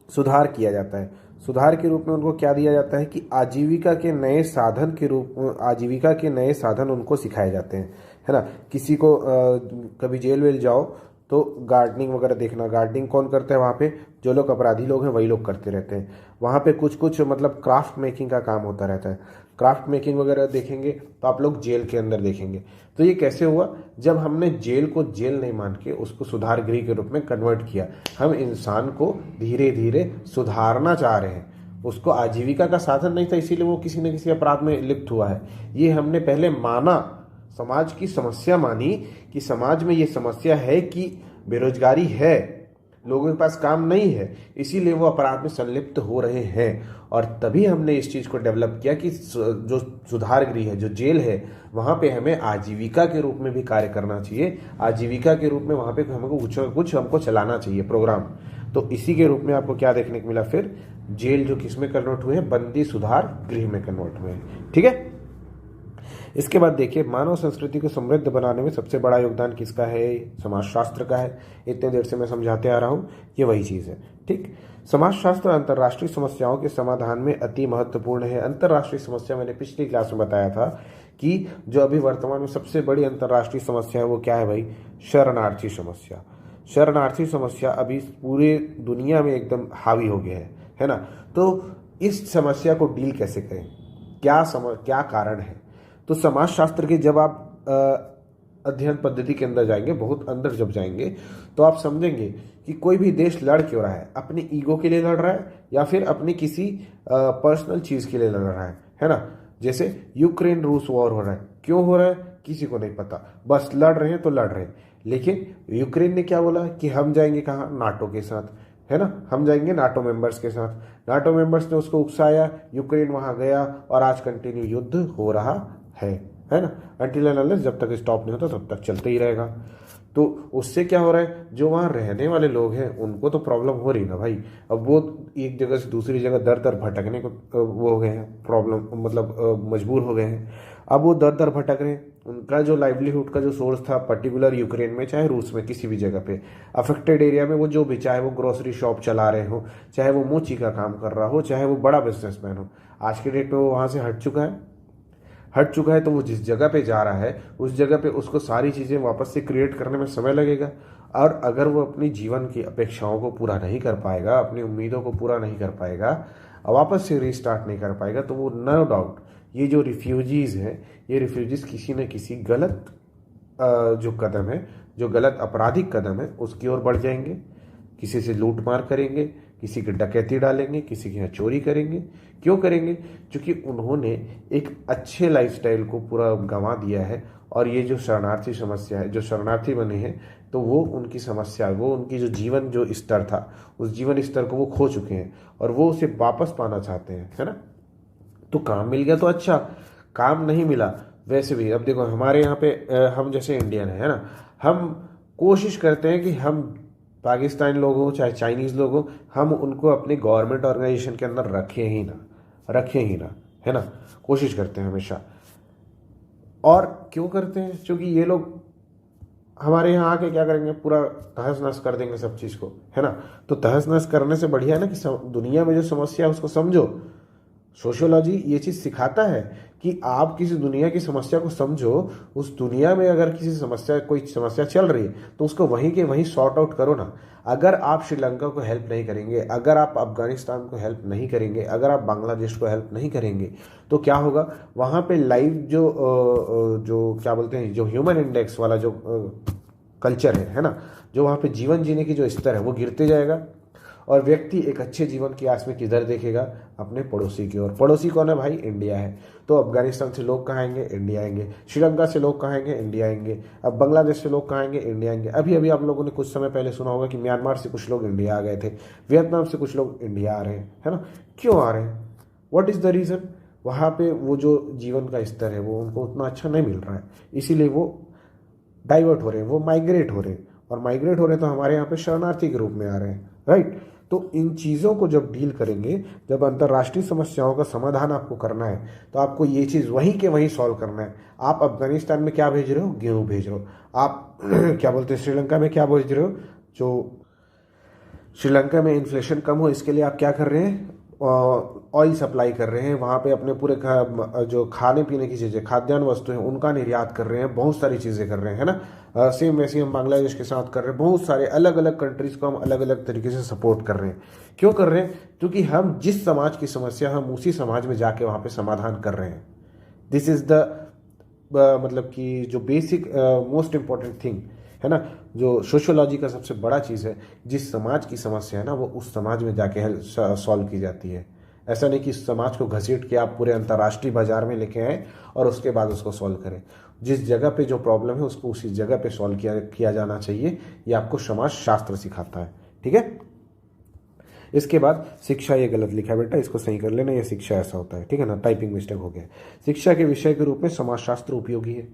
सुधार किया जाता है। सुधार के रूप में उनको क्या दिया जाता है कि आजीविका के नए साधन उनको सिखाए जाते हैं, है ना। किसी को कभी जेल वेल जाओ तो गार्डनिंग वगैरह देखना, गार्डनिंग कौन करता है वहाँ पे? जो लोग अपराधी लोग हैं वही लोग करते रहते हैं। वहाँ पे कुछ मतलब क्राफ्ट मेकिंग का काम होता रहता है। क्राफ्ट मेकिंग वगैरह देखेंगे तो आप लोग जेल के अंदर देखेंगे। तो ये कैसे हुआ? जब हमने जेल को जेल नहीं मान के उसको सुधार गृह के रूप में कन्वर्ट किया। हम इंसान को धीरे धीरे सुधारना चाह रहे हैं। उसको आजीविका का साधन नहीं था, इसीलिए वो किसी न किसी अपराध में लिप्त हुआ है। ये हमने पहले माना, समाज की समस्या मानी कि समाज में ये समस्या है कि बेरोजगारी है, लोगों के पास काम नहीं है, इसीलिए वो अपराध में संलिप्त हो रहे हैं। और तभी हमने इस चीज़ को डेवलप किया कि जो सुधार गृह है, जो जेल है, वहाँ पे हमें आजीविका के रूप में भी कार्य करना चाहिए। आजीविका के रूप में वहाँ पे हमको कुछ हमको चलाना चाहिए प्रोग्राम। तो इसी के रूप में आपको क्या देखने को मिला, फिर जेल जो किस में कन्वर्ट हुए हैं, बंदी सुधार गृह में कन्वर्ट हुए हैं। ठीक है। इसके बाद देखिए, मानव संस्कृति को समृद्ध बनाने में सबसे बड़ा योगदान किसका है, समाजशास्त्र का है। इतने देर से मैं समझाते आ रहा हूं, ये वही चीज है। ठीक, समाजशास्त्र अंतर्राष्ट्रीय समस्याओं के समाधान में अति महत्वपूर्ण है। अंतर्राष्ट्रीय समस्या मैंने पिछली क्लास में बताया था कि जो अभी वर्तमान में सबसे बड़ी अंतर्राष्ट्रीय समस्या है वो क्या है भाई, शरणार्थी समस्या। शरणार्थी समस्या अभी पूरे दुनिया में एकदम हावी हो गया है ना। तो इस समस्या को डील कैसे करें, क्या कारण है। तो समाजशास्त्र के जब आप अध्ययन पद्धति के अंदर जाएंगे, बहुत अंदर जब जाएंगे, तो आप समझेंगे कि कोई भी देश लड़ क्यों रहा है, अपनी ईगो के लिए लड़ रहा है या फिर अपनी किसी पर्सनल चीज के लिए लड़ रहा है ना। जैसे यूक्रेन रूस वॉर हो रहा है, क्यों हो रहा है किसी को नहीं पता, बस लड़ रहे हैं तो लड़ रहे हैं। लेकिन यूक्रेन ने क्या बोला कि हम जाएंगे कहाँ, नाटो के साथ, है ना, हम जाएंगे नाटो मेंबर्स के साथ। नाटो मेंबर्स ने उसको उकसाया, यूक्रेन वहां गया और आज कंटिन्यू युद्ध हो रहा है ना। अंटिल एंड अनलेस, जब तक स्टॉप नहीं होता तब तक चलते ही रहेगा। तो उससे क्या हो रहा है, जो वहां रहने वाले लोग हैं उनको तो प्रॉब्लम हो रही ना भाई। अब वो एक जगह से दूसरी जगह दर दर भटकने को वो हो गए हैं, प्रॉब्लम मतलब मजबूर हो गए हैं। अब वो दर दर भटक रहे हैं, उनका जो लाइवलीहुड का जो सोर्स था पर्टिकुलर यूक्रेन में, चाहे रूस में, किसी भी जगह पे अफेक्टेड एरिया में, वो जो भी, चाहे वो ग्रोसरी शॉप चला रहे हो, चाहे वो मोची का काम कर रहा हो, चाहे वो बड़ा बिजनेसमैन हो, आज के डेट में वो वहां से हट चुका है। तो वो जिस जगह पे जा रहा है उस जगह पे उसको सारी चीजें वापस से क्रिएट करने में समय लगेगा। और अगर वो अपनी जीवन की अपेक्षाओं को पूरा नहीं कर पाएगा, अपनी उम्मीदों को पूरा नहीं कर पाएगा, वापस से रीस्टार्ट नहीं कर पाएगा, तो वो नो डाउट ये जो रिफ्यूजीज हैं, ये रिफ्यूजीज किसी न किसी गलत जो कदम है, जो गलत आपराधिक कदम है, उसकी ओर बढ़ जाएंगे। किसी से लूट मार करेंगे, किसी की डकैती डालेंगे, किसी के यहाँ चोरी करेंगे। क्यों करेंगे? क्योंकि उन्होंने एक अच्छे लाइफस्टाइल को पूरा गंवा दिया है। और ये जो शरणार्थी समस्या है, जो शरणार्थी बने हैं, तो वो उनकी समस्या, वो उनकी जो जीवन जो स्तर था, उस जीवन स्तर को वो खो चुके हैं और वो उसे वापस पाना चाहते हैं, है ना। तो काम मिल गया तो अच्छा, काम नहीं मिला वैसे भी, अब देखो हमारे यहाँ पे हम जैसे इंडियन है ना, हम कोशिश करते हैं कि हम पाकिस्तानी लोग हो चाहे चाइनीज लोग हो, हम उनको अपने गवर्नमेंट ऑर्गेनाइजेशन के अंदर रखें ही ना, है ना, कोशिश करते हैं हमेशा। और क्यों करते हैं? क्योंकि ये लोग हमारे यहाँ आके क्या करेंगे, पूरा तहस नहस कर देंगे सब चीज को, है ना। तो तहस नहस करने से बढ़िया है ना कि दुनिया में जो समस्या है उसको समझो। सोशियोलॉजी ये चीज सिखाता है कि आप किसी दुनिया की समस्या को समझो, उस दुनिया में अगर कोई समस्या चल रही है तो उसको वहीं के वहीं सॉर्ट आउट करो ना। अगर आप श्रीलंका को हेल्प नहीं करेंगे, अगर आप अफगानिस्तान को हेल्प नहीं करेंगे, अगर आप बांग्लादेश को हेल्प नहीं करेंगे, तो क्या होगा, वहां पे लाइव जो क्या बोलते हैं, जो ह्यूमन इंडेक्स वाला जो कल्चर है ना, जो वहां पे जीवन जीने की जो स्तर है वो गिरते जाएगा। और व्यक्ति एक अच्छे जीवन की आस में किधर देखेगा, अपने पड़ोसी की ओर। पड़ोसी कौन है भाई? इंडिया है। तो अफगानिस्तान से लोग कहाँ आएंगे? इंडिया आएंगे। श्रीलंका से लोग कहाँ आएंगे? इंडिया आएंगे। अब बांग्लादेश से लोग कहाँ आएंगे? इंडिया आएंगे। अभी अभी आप लोगों ने कुछ समय पहले सुना होगा कि म्यांमार से कुछ लोग इंडिया आ गए थे, वियतनाम से कुछ लोग इंडिया आ रहे हैं, है ना। क्यों आ रहे हैं? What is the reason? वहां पे वो जो जीवन का स्तर है वो उनको उतना अच्छा नहीं मिल रहा है, इसीलिए वो डाइवर्ट हो रहे हैं, वो माइग्रेट हो रहे हैं। और माइग्रेट हो रहे हैं तो हमारे यहाँ पे शरणार्थी के रूप में आ रहे हैं, राइट। तो इन चीज़ों को जब डील करेंगे, जब अंतर्राष्ट्रीय समस्याओं का समाधान आपको करना है, तो आपको ये चीज़ वहीं के वहीं सॉल्व करना है। आप अफगानिस्तान में क्या भेज रहे हो? गेहूं भेज रहे हो। आप क्या बोलते हैं, श्रीलंका में क्या भेज रहे हो? जो श्रीलंका में इन्फ्लेशन कम हो इसके लिए आप क्या कर रहे हैं? ऑयल सप्लाई कर रहे हैं वहाँ पे, अपने पूरे जो खाने पीने की चीज़ें, खाद्यान्न वस्तु हैं, उनका निर्यात कर रहे हैं, बहुत सारी चीज़ें कर रहे हैं, है ना। सेम वैसे हम बांग्लादेश के साथ कर रहे हैं, बहुत सारे अलग अलग कंट्रीज को हम अलग अलग तरीके से सपोर्ट कर रहे हैं। क्यों कर रहे हैं? क्योंकि हम जिस समाज की समस्या, हम उसी समाज में जाके वहाँ पे समाधान कर रहे हैं। दिस इज द मतलब कि जो बेसिक मोस्ट इंपॉर्टेंट थिंग है ना, जो सोशियोलॉजी का सबसे बड़ा चीज़ है, जिस समाज की समस्या है ना, वो उस समाज में जाके सॉल्व की जाती है। ऐसा नहीं कि इस समाज को घसीट के आप पूरे अंतर्राष्ट्रीय बाजार में लेके आए और उसके बाद उसको सॉल्व करें। जिस जगह पे जो प्रॉब्लम है उसको उसी जगह पे सॉल्व किया जाना चाहिए। ये आपको समाज शास्त्र सिखाता है, ठीक है। इसके बाद शिक्षा, ये गलत लिखा है बेटा, इसको सही कर लेना, ये शिक्षा ऐसा होता है, ठीक है ना, टाइपिंग मिस्टेक हो गया। शिक्षा के विषय के रूप में समाजशास्त्र उपयोगी है।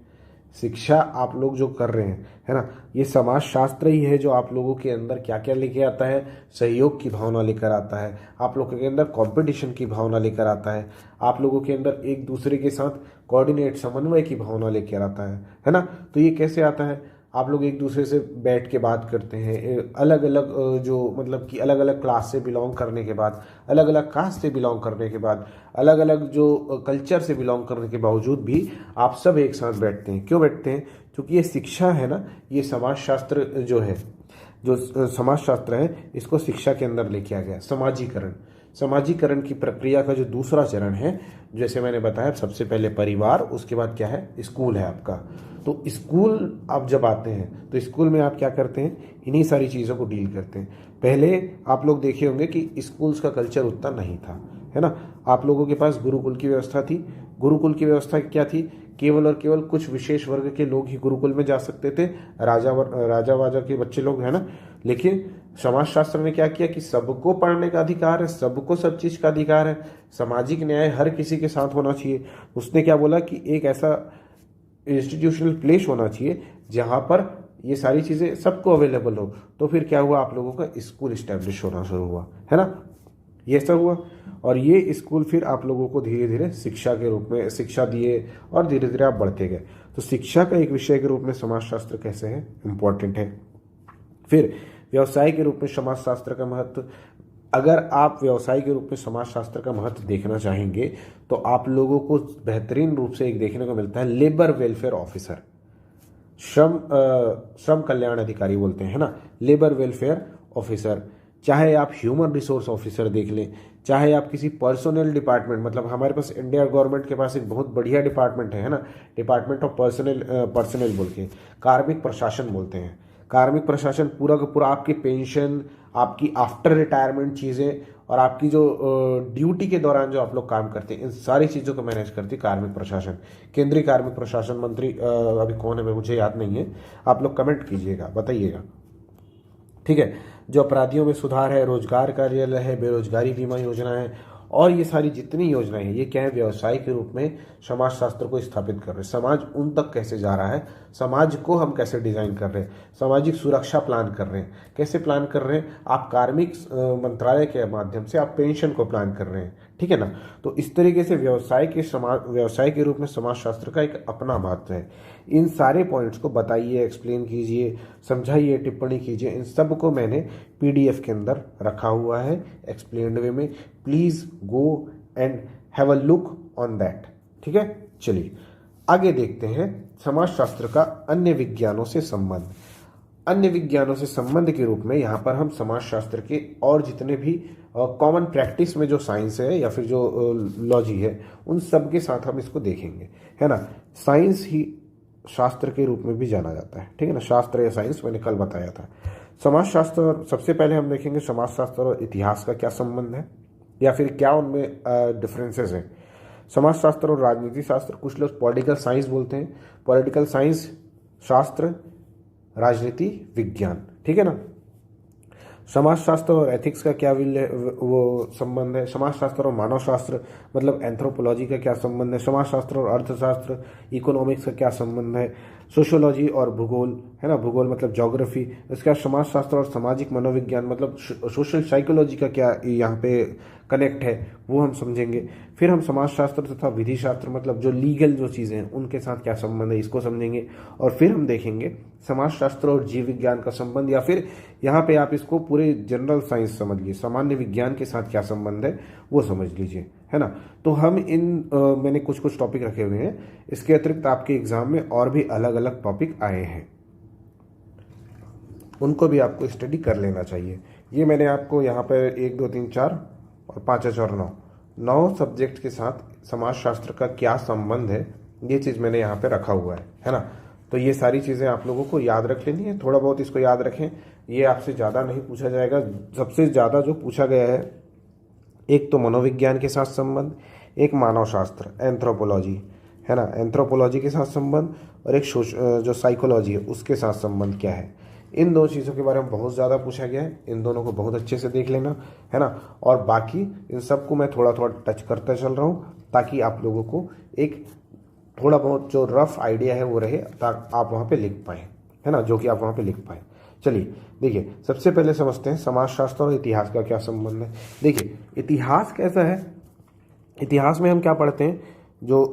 शिक्षा आप लोग जो कर रहे हैं, है ना, ये समाज शास्त्र ही है जो आप लोगों के अंदर क्या क्या लेके आता है, सहयोग की भावना लेकर आता है, आप लोगों के अंदर कंपटीशन की भावना लेकर आता है, आप लोगों के अंदर एक दूसरे के साथ कोऑर्डिनेट समन्वय की भावना लेकर आता है ना। तो ये कैसे आता है, आप लोग एक दूसरे से बैठ के बात करते हैं, अलग अलग जो मतलब कि अलग अलग क्लास से बिलोंग करने के बाद, अलग अलग कास्ट से बिलोंग करने के बाद, अलग अलग जो कल्चर से बिलोंग करने के बावजूद भी आप सब एक साथ बैठते हैं। क्यों बैठते हैं, क्योंकि ये शिक्षा है ना, ये समाजशास्त्र जो है, जो समाजशास्त्र है, इसको शिक्षा के अंदर लेके आ गया। समाजीकरण, समाजीकरण की प्रक्रिया का जो दूसरा चरण है, जैसे मैंने बताया, सबसे पहले परिवार, उसके बाद क्या है, स्कूल है आपका। तो स्कूल आप जब आते हैं तो स्कूल में आप क्या करते हैं, इन्हीं सारी चीज़ों को डील करते हैं। पहले आप लोग देखे होंगे कि स्कूल्स का कल्चर उतना नहीं था, है ना। आप लोगों के पास गुरुकुल की व्यवस्था थी। गुरुकुल की व्यवस्था क्या थी, केवल और केवल कुछ विशेष वर्ग के लोग ही गुरुकुल में जा सकते थे, राजा वाजा के बच्चे लोग, है ना। लेकिन समाजशास्त्र ने क्या किया कि सबको पढ़ने का अधिकार है, सबको सब चीज का अधिकार है, सामाजिक न्याय हर किसी के साथ होना चाहिए। उसने क्या बोला कि एक ऐसा इंस्टीट्यूशनल प्लेस होना चाहिए जहां पर ये सारी चीजें सबको अवेलेबल हो। तो फिर क्या हुआ, आप लोगों का स्कूल इस्टेब्लिश होना शुरू हुआ, है ना, ये सब हुआ। और ये स्कूल फिर आप लोगों को धीरे धीरे शिक्षा के रूप में शिक्षा दिए और धीरे धीरे आप बढ़ते गए। तो शिक्षा का एक विषय के रूप में समाजशास्त्र कैसे है, इंपॉर्टेंट है। फिर व्यवसाय के रूप में समाजशास्त्र का महत्व, अगर आप व्यवसाय के रूप में समाजशास्त्र का महत्व देखना चाहेंगे तो आप लोगों को बेहतरीन रूप से एक देखने को मिलता है, लेबर वेलफेयर ऑफिसर, श्रम कल्याण अधिकारी बोलते हैं, है ना, लेबर वेलफेयर ऑफिसर। चाहे आप ह्यूमन रिसोर्स ऑफिसर देख लें, चाहे आप किसी पर्सनल डिपार्टमेंट, मतलब हमारे पास इंडिया गवर्नमेंट के पास एक बहुत बढ़िया डिपार्टमेंट है ना, डिपार्टमेंट ऑफ पर्सनल बोल के, कार्मिक प्रशासन बोलते हैं। कार्मिक प्रशासन पूरा का पूरा आपकी पेंशन, आपकी आफ्टर रिटायरमेंट चीज़ें और आपकी जो ड्यूटी के दौरान जो आप लोग काम करते हैं, इन सारी चीज़ों को मैनेज करती है कार्मिक प्रशासन। केंद्रीय कार्मिक प्रशासन मंत्री अभी कौन है मुझे याद नहीं है, आप लोग कमेंट कीजिएगा, बताइएगा, ठीक है। जो अपराधियों में सुधार है, रोजगार कार्यालय है, बेरोजगारी बीमा योजना है, और ये सारी जितनी योजनाएं हैं, ये क्या है, व्यवसाय के रूप में समाजशास्त्र को स्थापित कर रहे हैं। समाज उन तक कैसे जा रहा है, समाज को हम कैसे डिजाइन कर रहे हैं, सामाजिक सुरक्षा प्लान कर रहे हैं, कैसे प्लान कर रहे हैं, आप कार्मिक मंत्रालय के माध्यम से आप पेंशन को प्लान कर रहे हैं, ठीक है ना। तो इस तरीके से व्यवसाय के रूप में समाजशास्त्र का एक अपना महत्व है। इन सारे पॉइंट्स को बताइए, एक्सप्लेन कीजिए, समझाइए, टिप्पणी कीजिए। इन सब को मैंने पीडीएफ के अंदर रखा हुआ है एक्सप्लेन्ड वे में। Please go and have a look on that, ठीक है। चलिए आगे देखते हैं समाजशास्त्र का अन्य विज्ञानों से संबंध। अन्य विज्ञानों से संबंध के रूप में यहाँ पर हम समाजशास्त्र के और जितने भी कॉमन प्रैक्टिस में जो साइंस है या फिर जो लॉजी है, उन सब के साथ हम इसको देखेंगे, है ना। साइंस ही शास्त्र के रूप में भी जाना जाता है, ठीक है ना, शास्त्र या साइंस मैंने कल बताया था। समाजशास्त्र और सबसे पहले हम देखेंगे समाजशास्त्र और इतिहास का क्या संबंध है या फिर क्या उनमें डिफरेंसेस हैं। समाजशास्त्र और राजनीति शास्त्र, कुछ लोग पॉलिटिकल साइंस बोलते हैं, पॉलिटिकल साइंस शास्त्र, राजनीति विज्ञान, ठीक है ना। समाजशास्त्र और एथिक्स का क्या वो संबंध है। समाजशास्त्र और मानव शास्त्र मतलब एंथ्रोपोलॉजी का क्या संबंध है। समाजशास्त्र और अर्थशास्त्र, इकोनॉमिक्स का क्या संबंध है। सोशियोलॉजी और भूगोल, है ना, भूगोल मतलब ज्योग्राफी। इसका समाजशास्त्र और सामाजिक मनोविज्ञान मतलब सोशल साइकोलॉजी का क्या यहाँ पे कनेक्ट है, वो हम समझेंगे। फिर हम समाजशास्त्र तथा विधि शास्त्र मतलब जो लीगल जो चीज़ें हैं उनके साथ क्या संबंध है, इसको समझेंगे। और फिर हम देखेंगे समाजशास्त्र और जीव विज्ञान का संबंध, या फिर यहाँ पे आप इसको पूरे जनरल साइंस समझ लीजिए, सामान्य विज्ञान के साथ क्या संबंध है वो समझ लीजिए, है ना। तो हम मैंने कुछ कुछ टॉपिक रखे हुए हैं। इसके अतिरिक्त आपके एग्जाम में और भी अलग अलग टॉपिक आए हैं, उनको भी आपको स्टडी कर लेना चाहिए। ये मैंने आपको यहाँ पर 1 2 3 4 और 5 और 9 सब्जेक्ट के साथ समाजशास्त्र का क्या संबंध है, ये चीज़ मैंने यहाँ पे रखा हुआ है ना। तो ये सारी चीज़ें आप लोगों को याद रख लेनी है, थोड़ा बहुत इसको याद रखें। ये आपसे ज़्यादा नहीं पूछा जाएगा। सबसे ज़्यादा जो पूछा गया है, एक तो मनोविज्ञान के साथ संबंध, एक मानव शास्त्र एंथ्रोपोलॉजी, है ना, एंथ्रोपोलॉजी के साथ संबंध, और एक जो साइकोलॉजी है उसके साथ संबंध क्या है। इन दो चीज़ों के बारे में बहुत ज़्यादा पूछा गया है, इन दोनों को बहुत अच्छे से देख लेना, है ना। और बाकी इन सबको मैं थोड़ा थोड़ा टच करता चल रहा हूँ ताकि आप लोगों को एक थोड़ा बहुत जो रफ आइडिया है वो रहे ताकि आप वहाँ पे लिख पाएँ, है ना, जो कि आप वहाँ पे लिख पाएँ। चलिए देखिए, सबसे पहले समझते हैं समाजशास्त्र और इतिहास का क्या संबंध है। देखिए इतिहास कैसा है, इतिहास में हम क्या पढ़ते हैं, जो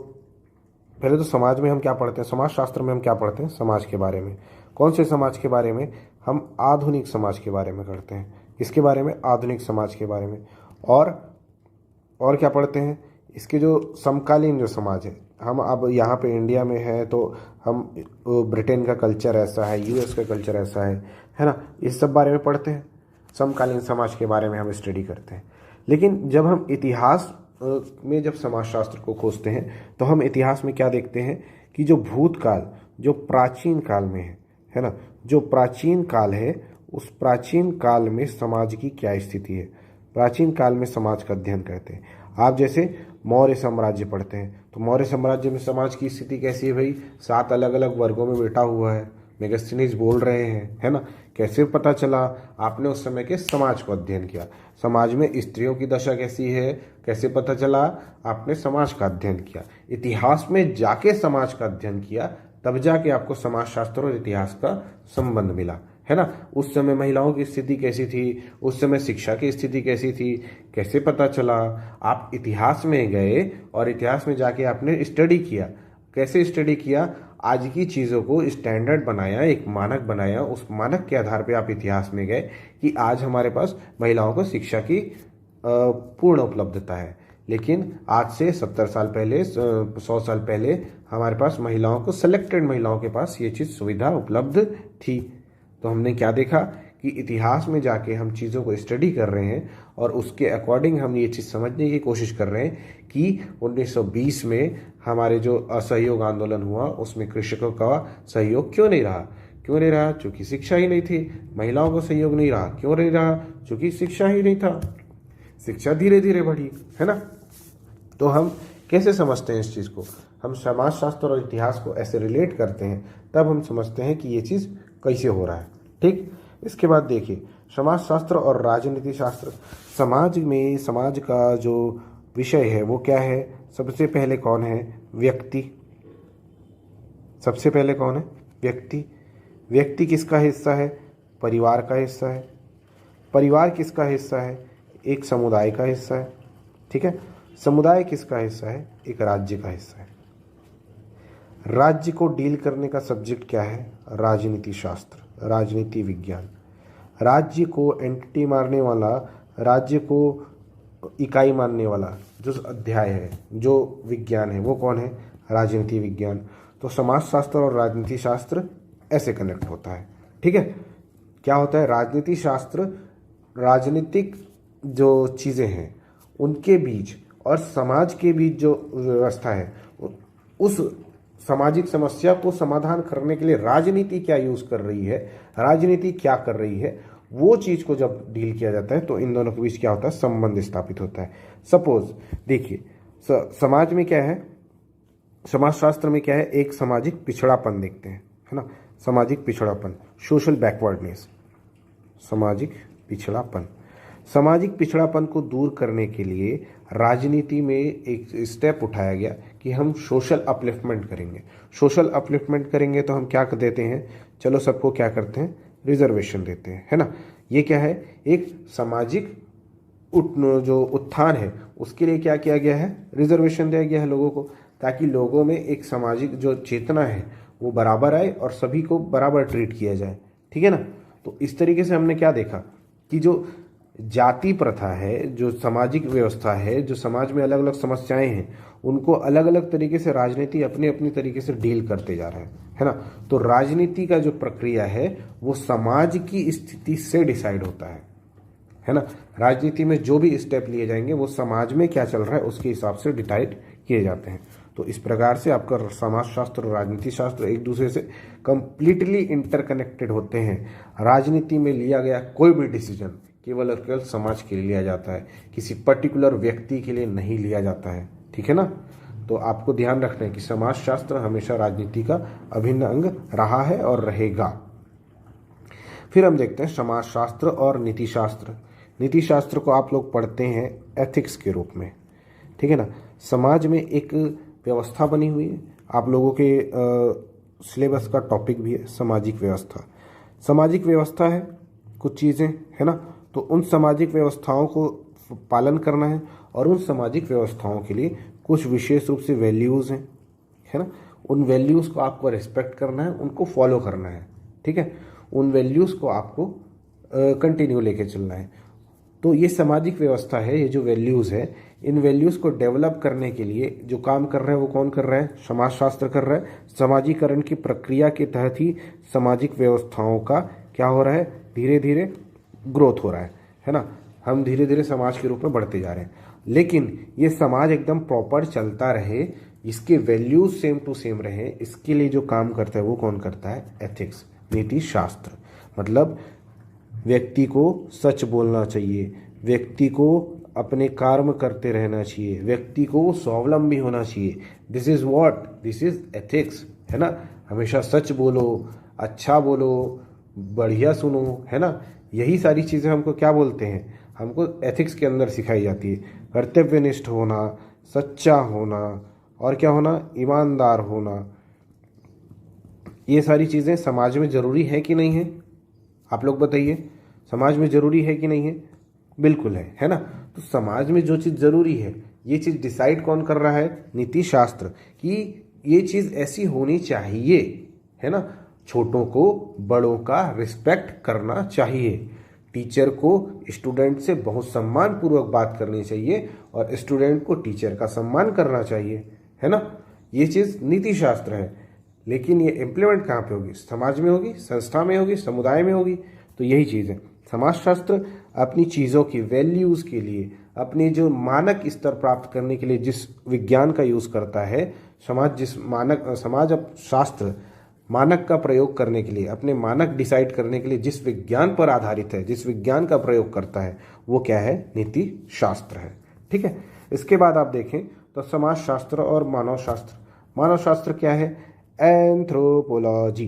पहले तो समाज में हम क्या पढ़ते हैं, समाजशास्त्र में हम क्या पढ़ते हैं, समाज के बारे में। कौन से समाज के बारे में, हम आधुनिक समाज के बारे में करते हैं। किसके बारे में, आधुनिक समाज के बारे में। और क्या पढ़ते हैं, इसके जो समकालीन जो समाज है, हम अब यहाँ पे इंडिया में है तो हम ब्रिटेन का कल्चर ऐसा है, यूएस का कल्चर ऐसा है ना, इस सब बारे में पढ़ते हैं। समकालीन समाज के बारे में हम स्टडी करते हैं। लेकिन जब हम इतिहास में जब समाजशास्त्र को खोजते हैं तो हम इतिहास में क्या देखते हैं कि जो भूतकाल, जो प्राचीन काल में है ना, जो प्राचीन काल है उस प्राचीन काल में समाज की क्या स्थिति है, प्राचीन काल में समाज का अध्ययन करते हैं। आप जैसे मौर्य साम्राज्य पढ़ते हैं तो मौर्य साम्राज्य में समाज की स्थिति कैसी है भाई, 7 अलग अलग वर्गों में बैठा हुआ है, मेगास्थनीज बोल रहे हैं, है ना। कैसे पता चला, आपने उस समय के समाज को अध्ययन किया। समाज में स्त्रियों की दशा कैसी है, कैसे पता चला, आपने समाज का अध्ययन किया। इतिहास में जाके समाज का अध्ययन किया, तब जाके आपको समाजशास्त्र और इतिहास का संबंध मिला, है ना। उस समय महिलाओं की स्थिति कैसी थी, उस समय शिक्षा की स्थिति कैसी थी, कैसे पता चला। आप इतिहास में गए और इतिहास में जाके आपने स्टडी किया। कैसे स्टडी किया, आज की चीज़ों को स्टैंडर्ड बनाया, एक मानक बनाया, उस मानक के आधार पे आप इतिहास में गए कि आज हमारे पास महिलाओं को शिक्षा की पूर्ण उपलब्धता है। लेकिन आज से 70 साल पहले, 100 साल पहले हमारे पास महिलाओं को, सेलेक्टेड महिलाओं के पास ये चीज़ सुविधा उपलब्ध थी। तो हमने क्या देखा कि इतिहास में जाके हम चीज़ों को स्टडी कर रहे हैं और उसके अकॉर्डिंग हम ये चीज़ समझने की कोशिश कर रहे हैं कि 1920 में हमारे जो असहयोग आंदोलन हुआ उसमें कृषकों का सहयोग क्यों नहीं रहा, क्योंकि शिक्षा ही नहीं थी। महिलाओं को सहयोग नहीं रहा, क्यों नहीं रहा, क्योंकि शिक्षा ही नहीं था। शिक्षा धीरे धीरे बढ़ी, है ना। तो हम कैसे समझते हैं इस चीज़ को, हम समाजशास्त्र और इतिहास को ऐसे रिलेट करते हैं, तब हम समझते हैं कि ये चीज़ कैसे हो रहा है, ठीक। इसके बाद देखिए समाजशास्त्र और राजनीति शास्त्र। समाज में, समाज का जो विषय है वो क्या है, सबसे पहले कौन है, व्यक्ति। सबसे पहले कौन है, व्यक्ति। व्यक्ति किसका हिस्सा है, परिवार का हिस्सा है। परिवार किसका हिस्सा है, एक समुदाय का हिस्सा है, ठीक है। समुदाय किसका हिस्सा है, एक राज्य का हिस्सा है। राज्य को डील करने का सब्जेक्ट क्या है, राजनीति शास्त्र, राजनीति विज्ञान। राज्य को एंटिटी मानने वाला, राज्य को इकाई मानने वाला जो अध्याय है, जो विज्ञान है, वो कौन है, राजनीति विज्ञान। तो समाजशास्त्र और राजनीति शास्त्र ऐसे कनेक्ट होता है, ठीक है। क्या होता है, राजनीति शास्त्र राजनीतिक जो चीज़ें हैं उनके बीच और समाज के बीच जो व्यवस्था है, उस सामाजिक समस्या को समाधान करने के लिए राजनीति क्या यूज़ कर रही है, राजनीति क्या कर रही है, वो चीज़ को जब डील किया जाता है तो इन दोनों के बीच क्या होता है, संबंध स्थापित होता है। सपोज देखिए समाज में क्या है, समाजशास्त्र में क्या है, एक सामाजिक पिछड़ापन देखते हैं, है ना। सामाजिक पिछड़ापन, सोशल बैकवर्डनेस, सामाजिक पिछड़ापन। सामाजिक पिछड़ापन को दूर करने के लिए राजनीति में एक स्टेप उठाया गया कि हम सोशल अपलिफ्टमेंट करेंगे। सोशल अपलिफ्टमेंट करेंगे तो हम क्या कर देते हैं, चलो सबको क्या करते हैं, रिजर्वेशन देते हैं, है ना। ये क्या है, एक सामाजिक जो उत्थान है उसके लिए क्या किया गया है, रिजर्वेशन दिया गया है लोगों को, ताकि लोगों में एक सामाजिक जो चेतना है वो बराबर आए और सभी को बराबर ट्रीट किया जाए, ठीक है ना। तो इस तरीके से हमने क्या देखा कि जो जाति प्रथा है, जो सामाजिक व्यवस्था है, जो समाज में अलग अलग समस्याएं हैं, उनको अलग अलग तरीके से राजनीति अपने अपनी तरीके से डील करते जा रहा है ना। तो राजनीति का जो प्रक्रिया है वो समाज की स्थिति से डिसाइड होता है ना। राजनीति में जो भी स्टेप लिए जाएंगे वो समाज में क्या चल रहा है उसके हिसाब से डिसाइड किए जाते हैं। तो इस प्रकार से आपका समाजशास्त्र और राजनीति शास्त्र एक दूसरे से कंप्लीटली इंटरकनेक्टेड होते हैं। राजनीति में लिया गया कोई भी डिसीजन केवल और केवल समाज के लिए लिया जाता है, किसी पर्टिकुलर व्यक्ति के लिए नहीं लिया जाता है, ठीक है ना। तो आपको ध्यान रखना है कि समाजशास्त्र हमेशा राजनीति का अभिन्न अंग रहा है और रहेगा। फिर हम देखते हैं समाजशास्त्र और नीतिशास्त्र। नीतिशास्त्र को आप लोग पढ़ते हैं एथिक्स के रूप में, ठीक है ना। समाज में एक व्यवस्था बनी हुई है, आप लोगों के सिलेबस का टॉपिक भी है सामाजिक व्यवस्था। सामाजिक व्यवस्था है कुछ चीज़ें, है ना, तो उन सामाजिक व्यवस्थाओं को पालन करना है और उन सामाजिक व्यवस्थाओं के लिए कुछ विशेष रूप से वैल्यूज़ हैं, है ना, उन वैल्यूज़ को आपको रिस्पेक्ट करना है, उनको फॉलो करना है, ठीक है, उन वैल्यूज़ को आपको कंटिन्यू लेके चलना है। तो ये सामाजिक व्यवस्था है, ये जो वैल्यूज़ है, इन वैल्यूज़ को डेवलप करने के लिए जो काम कर रहे हैं वो कौन कर रहा है? समाजशास्त्र कर रहा है। समाजीकरण की प्रक्रिया के तहत ही सामाजिक व्यवस्थाओं का क्या हो रहा है? धीरे धीरे ग्रोथ हो रहा है ना, हम धीरे धीरे समाज के रूप में बढ़ते जा रहे हैं। लेकिन ये समाज एकदम प्रॉपर चलता रहे, इसके वैल्यूज सेम टू सेम रहे, इसके लिए जो काम करता है वो कौन करता है? एथिक्स, नीति शास्त्र। मतलब व्यक्ति को सच बोलना चाहिए, व्यक्ति को अपने कर्म करते रहना चाहिए, व्यक्ति को स्वावलंबी होना चाहिए। This is what, this is ethics, है ना। हमेशा सच बोलो, अच्छा बोलो, बढ़िया सुनो, है ना। यही सारी चीज़ें हमको क्या बोलते हैं? हमको एथिक्स के अंदर सिखाई जाती है। कर्तव्यनिष्ठ होना, सच्चा होना, और क्या होना? ईमानदार होना। ये सारी चीज़ें समाज में ज़रूरी है कि नहीं है? आप लोग बताइए, समाज में ज़रूरी है कि नहीं है? बिल्कुल है ना। तो समाज में जो चीज़ ज़रूरी है, ये चीज़ डिसाइड कौन कर रहा है? नीति शास्त्र, कि ये चीज़ ऐसी होनी चाहिए, है ना। छोटों को बड़ों का रिस्पेक्ट करना चाहिए, टीचर को स्टूडेंट से बहुत सम्मान पूर्वक बात करनी चाहिए और स्टूडेंट को टीचर का सम्मान करना चाहिए, है ना। ये चीज़ नीति शास्त्र है। लेकिन ये इम्प्लीमेंट कहाँ पे होगी? समाज में होगी, संस्था में होगी, समुदाय में होगी। तो यही चीज़ है, समाजशास्त्र अपनी चीज़ों की वैल्यूज़ के लिए, अपने जो मानक स्तर प्राप्त करने के लिए जिस विज्ञान का यूज़ करता है, समाज अब शास्त्र मानक का प्रयोग करने के लिए, अपने मानक डिसाइड करने के लिए जिस विज्ञान पर आधारित है, जिस विज्ञान का प्रयोग करता है, वो क्या है? नीति शास्त्र है, ठीक है। इसके बाद आप देखें तो समाजशास्त्र और मानव शास्त्र। मानव शास्त्र क्या है? एंथ्रोपोलॉजी,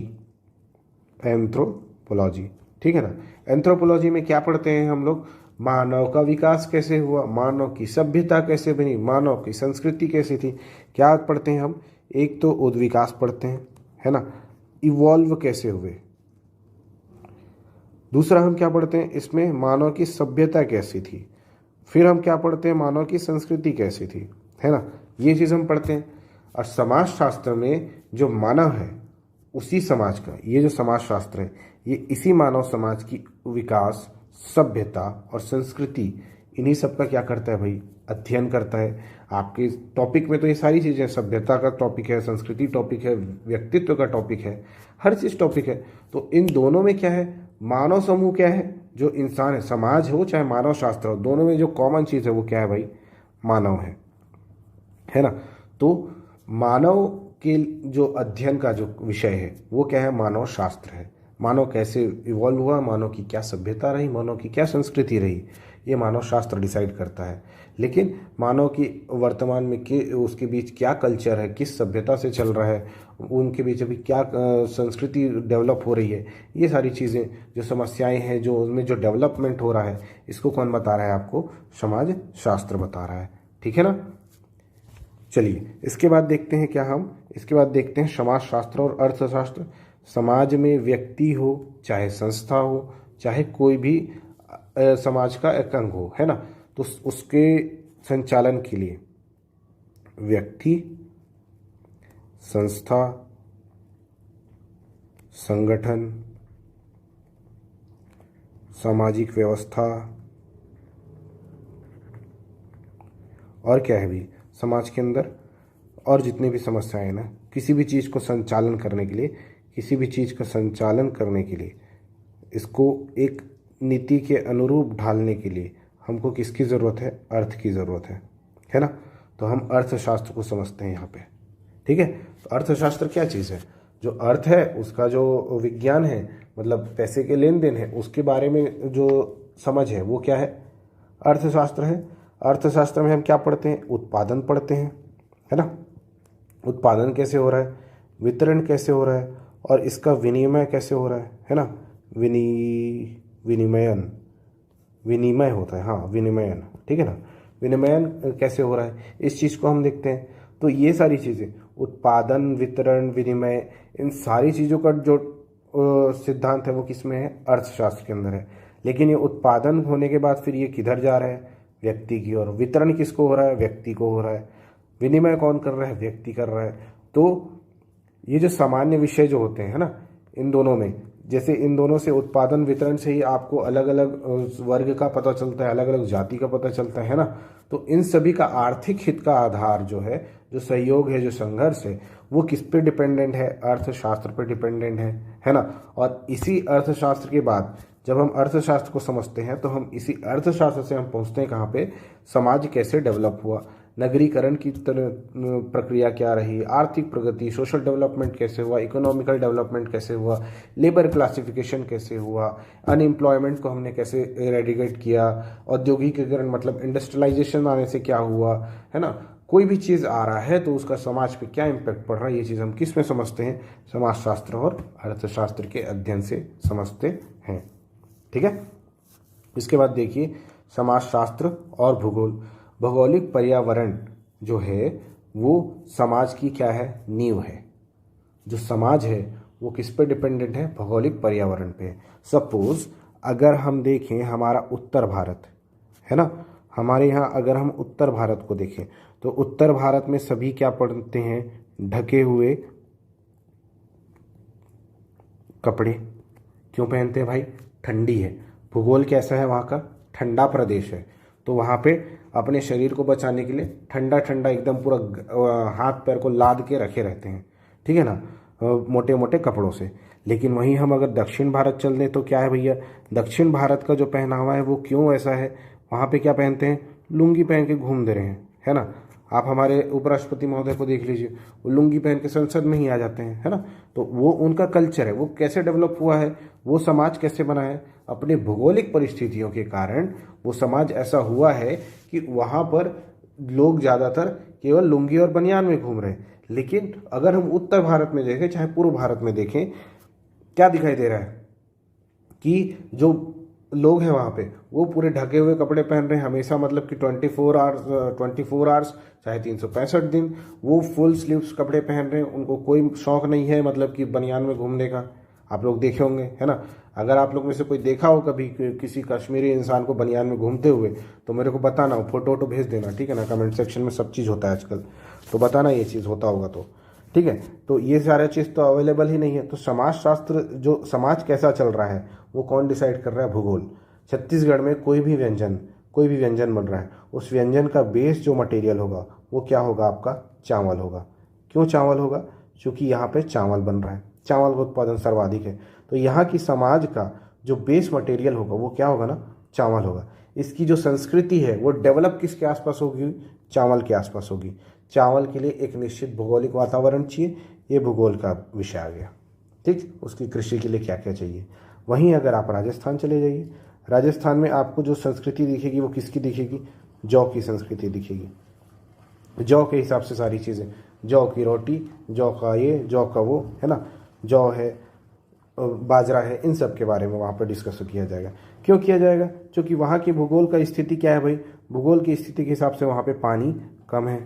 एंथ्रोपोलॉजी, ठीक है ना। एंथ्रोपोलॉजी में क्या पढ़ते हैं हम लोग? मानव का विकास कैसे हुआ, मानव की सभ्यता कैसे बनी, मानव की संस्कृति कैसी थी। क्या पढ़ते हैं हम? एक तो उद्विकास पढ़ते हैं, है ना, इवॉल्व कैसे हुए। दूसरा हम क्या पढ़ते हैं इसमें? मानव की सभ्यता कैसी थी। फिर हम क्या पढ़ते हैं? मानव की संस्कृति कैसी थी, है ना। ये चीज़ हम पढ़ते हैं। और समाजशास्त्र में जो मानव है, उसी समाज का, ये जो समाजशास्त्र है, ये इसी मानव समाज की विकास, सभ्यता और संस्कृति, इन्हीं सब का क्या करता है भाई? अध्ययन करता है। आपके टॉपिक में तो ये सारी चीज़ें, सभ्यता का टॉपिक है, संस्कृति टॉपिक है, व्यक्तित्व का टॉपिक है, हर चीज़ टॉपिक है। तो इन दोनों में क्या है? मानव समूह क्या है? जो इंसान है, समाज हो चाहे मानव शास्त्र हो, दोनों में जो कॉमन चीज़ है वो क्या है भाई? मानव है ना। तो मानव के जो अध्ययन का जो विषय है वो क्या है? मानव शास्त्र है। मानव कैसे इवॉल्व हुआ, मानव की क्या सभ्यता रही, मानव की क्या संस्कृति रही, ये मानव शास्त्र डिसाइड करता है। लेकिन मानव की वर्तमान में के उसके बीच क्या कल्चर है, किस सभ्यता से चल रहा है, उनके बीच अभी क्या संस्कृति डेवलप हो रही है, ये सारी चीज़ें, जो समस्याएं हैं, जो उनमें जो डेवलपमेंट हो रहा है, इसको कौन बता रहा है आपको? समाज शास्त्र बता रहा है, ठीक है ना। चलिए इसके बाद देखते हैं क्या हम, इसके बाद देखते हैं समाजशास्त्र और अर्थशास्त्र। समाज में व्यक्ति हो चाहे संस्था हो चाहे कोई भी समाज का एक अंग हो, है ना, तो उसके संचालन के लिए व्यक्ति, संस्था, संगठन, सामाजिक व्यवस्था और क्या है भी समाज के अंदर और जितनी भी समस्याएं हैं ना, किसी भी चीज़ को संचालन करने के लिए, किसी भी चीज़ का संचालन करने के लिए, इसको एक नीति के अनुरूप ढालने के लिए हमको किसकी ज़रूरत है? अर्थ की ज़रूरत है ना। तो हम अर्थशास्त्र को समझते हैं यहाँ पे, ठीक है। तो अर्थशास्त्र क्या चीज़ है? जो अर्थ है उसका जो विज्ञान है, मतलब पैसे के लेन देन है, उसके बारे में जो समझ है वो क्या है? अर्थशास्त्र है। अर्थशास्त्र में हम क्या पढ़ते हैं? उत्पादन पढ़ते हैं, है ना। उत्पादन कैसे हो रहा है, वितरण कैसे हो रहा है, और इसका विनिमय कैसे हो रहा है ना। विनिमयन, विनिमय होता है, हाँ विनिमयन, ठीक है ना। विनिमयन कैसे हो रहा है, इस चीज़ को हम देखते हैं। तो ये सारी चीज़ें, उत्पादन, वितरण, विनिमय, इन सारी चीज़ों का जो सिद्धांत है वो किस में है? अर्थशास्त्र के अंदर है। लेकिन ये उत्पादन होने के बाद फिर ये किधर जा रहा है? व्यक्ति की ओर। वितरण किसको हो रहा है? व्यक्ति को हो रहा है। विनिमय कौन कर रहा है? व्यक्ति कर रहा है। तो ये जो सामान्य विषय जो होते हैं ना, इन दोनों में, जैसे इन दोनों से उत्पादन वितरण से ही आपको अलग अलग वर्ग का पता चलता है, अलग अलग जाति का पता चलता है ना। तो इन सभी का आर्थिक हित का आधार जो है, जो सहयोग है, जो संघर्ष है, वो किस पे डिपेंडेंट है? अर्थशास्त्र पे डिपेंडेंट है ना। और इसी अर्थशास्त्र के बाद जब हम अर्थशास्त्र को समझते हैं तो हम इसी अर्थशास्त्र से हम पहुंचते हैं कहाँ पे? समाज कैसे डेवलप हुआ, नगरीकरण की प्रक्रिया क्या रही, आर्थिक प्रगति, सोशल डेवलपमेंट कैसे हुआ, इकोनॉमिकल डेवलपमेंट कैसे हुआ, लेबर क्लासिफिकेशन कैसे हुआ, अनएम्प्लॉयमेंट को हमने कैसे एरेडिकेट किया, औद्योगिकीकरण मतलब इंडस्ट्रियलाइजेशन आने से क्या हुआ, है ना। कोई भी चीज़ आ रहा है तो उसका समाज पे क्या इम्पैक्ट पड़ रहा है, ये चीज़ हम किस में समझते हैं? समाजशास्त्र और अर्थशास्त्र के अध्ययन से समझते हैं। ठीक है। इसके बाद देखिए समाजशास्त्र और भूगोल। भौगोलिक पर्यावरण जो है वो समाज की क्या है? नींव है। जो समाज है वो किस पे डिपेंडेंट है? भौगोलिक पर्यावरण पे। सपोज अगर हम देखें हमारा उत्तर भारत है ना, हमारे यहाँ अगर हम उत्तर भारत को देखें तो उत्तर भारत में सभी क्या पहनते हैं? ढके हुए कपड़े। क्यों पहनते हैं भाई? ठंडी है। भूगोल कैसा है वहाँ का? ठंडा प्रदेश है। तो वहाँ पे अपने शरीर को बचाने के लिए ठंडा ठंडा एकदम पूरा हाथ पैर को लाद के रखे रहते हैं, ठीक है ना, मोटे मोटे कपड़ों से। लेकिन वहीं हम अगर दक्षिण भारत चल दें तो क्या है भैया? दक्षिण भारत का जो पहनावा है वो क्यों ऐसा है? वहाँ पे क्या पहनते हैं? लुंगी पहन के घूम दे रहे हैं, है ना। आप हमारे उपराष्ट्रपति महोदय को देख लीजिए, वो लुंगी पहन के संसद में ही आ जाते हैं, है ना। तो वो उनका कल्चर है। वो कैसे डेवलप हुआ है? वो समाज कैसे बना है? अपने भौगोलिक परिस्थितियों के कारण वो समाज ऐसा हुआ है कि वहाँ पर लोग ज़्यादातर केवल लुंगी और बनियान में घूम रहे हैं। लेकिन अगर हम उत्तर भारत में देखें, चाहे पूर्व भारत में देखें, क्या दिखाई दे रहा है कि जो लोग हैं वहाँ पे वो पूरे ढके हुए कपड़े पहन रहे हैं हमेशा, मतलब कि 24 आवर्स चाहे 365 दिन वो फुल स्लीव्स कपड़े पहन रहे हैं। उनको कोई शौक नहीं है मतलब कि बनियान में घूमने का। आप लोग देखे होंगे, है ना। अगर आप लोग में से कोई देखा हो कभी किसी कश्मीरी इंसान को बनियान में घूमते हुए तो मेरे को बताना, फोटो भेज देना, ठीक है ना। कमेंट सेक्शन में सब चीज़ होता है आजकल, तो बताना ये चीज़ होता होगा तो, ठीक है। तो ये सारा चीज़ तो अवेलेबल ही नहीं है। तो समाजशास्त्र, जो समाज कैसा चल रहा है वो कौन डिसाइड कर रहा है? भूगोल। छत्तीसगढ़ में कोई भी व्यंजन बन रहा है, उस व्यंजन का बेस जो मटेरियल होगा वो क्या होगा? आपका चावल होगा। क्यों चावल होगा? क्योंकि यहाँ पे चावल बन रहा है, चावल का उत्पादन सर्वाधिक है। तो यहाँ की समाज का जो बेस मटेरियल होगा वो क्या होगा ना? चावल होगा। इसकी जो संस्कृति है वो डेवलप किसके आसपास होगी? चावल के आसपास होगी। चावल के लिए एक निश्चित भौगोलिक वातावरण चाहिए, ये भूगोल का विषय आ गया, ठीक। उसकी कृषि के लिए क्या क्या चाहिए। वहीं अगर आप राजस्थान चले जाइए, राजस्थान में आपको जो संस्कृति दिखेगी वो किसकी दिखेगी? जौ की संस्कृति दिखेगी। जौ के हिसाब से सारी चीज़ें, जौ की रोटी, जौ का ये, जौ का वो, है ना, जौ है, बाजरा है, इन सब के बारे में वहाँ पर डिस्कस किया जाएगा। क्यों किया जाएगा? क्योंकि वहाँ की भूगोल का स्थिति क्या है भाई? भूगोल की स्थिति के हिसाब से वहाँ पे पानी कम है,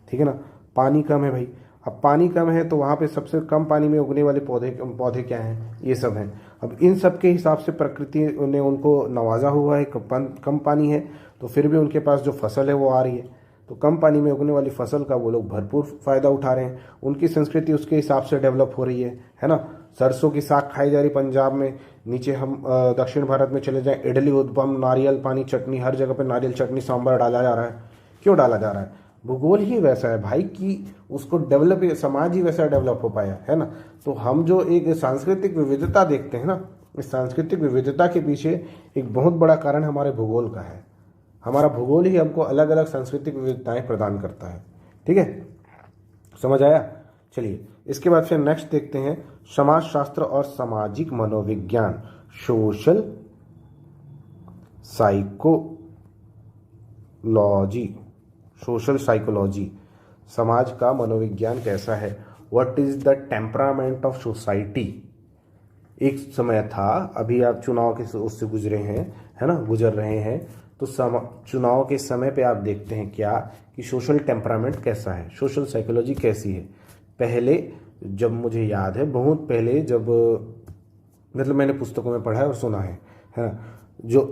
ठीक है ना। पानी कम है भाई। अब पानी कम है तो वहाँ पे सबसे कम पानी में उगने वाले पौधे क्या हैं? ये सब हैं। अब इन सब के हिसाब से प्रकृति ने उनको नवाजा हुआ है। कम पानी है तो फिर भी उनके पास जो फसल है वो आ रही है, तो कम पानी में उगने वाली फसल का वो लोग भरपूर फ़ायदा उठा रहे हैं। उनकी संस्कृति उसके हिसाब से डेवलप हो रही है ना। सरसों की साग खाई जा रही पंजाब में। नीचे हम दक्षिण भारत में चले जाएं, इडली, उत्पम, नारियल पानी, चटनी, हर जगह पे नारियल चटनी, सांभर डाला जा रहा है। क्यों डाला जा रहा है? भूगोल ही वैसा है भाई कि उसको डेवलप, समाज ही वैसा डेवलप हो पाया, है ना। तो हम जो एक सांस्कृतिक विविधता देखते हैं ना, इस सांस्कृतिक विविधता के पीछे एक बहुत बड़ा कारण हमारे भूगोल का है। हमारा भूगोल ही हमको अलग अलग सांस्कृतिक विविधताएं प्रदान करता है, ठीक है। समझ आया? चलिए इसके बाद फिर नेक्स्ट देखते हैं समाजशास्त्र और सामाजिक मनोविज्ञान, सोशल साइकोलॉजी। समाज का मनोविज्ञान कैसा है? What is the temperament of society. एक समय था, अभी आप चुनाव के उससे गुजरे हैं, है ना, गुजर रहे हैं, तो चुनाव के समय पे आप देखते हैं क्या कि सोशल टेम्परामेंट कैसा है, सोशल साइकोलॉजी कैसी है। पहले, जब मुझे याद है बहुत पहले, जब मतलब मैंने पुस्तकों में पढ़ा है और सुना है ना, जो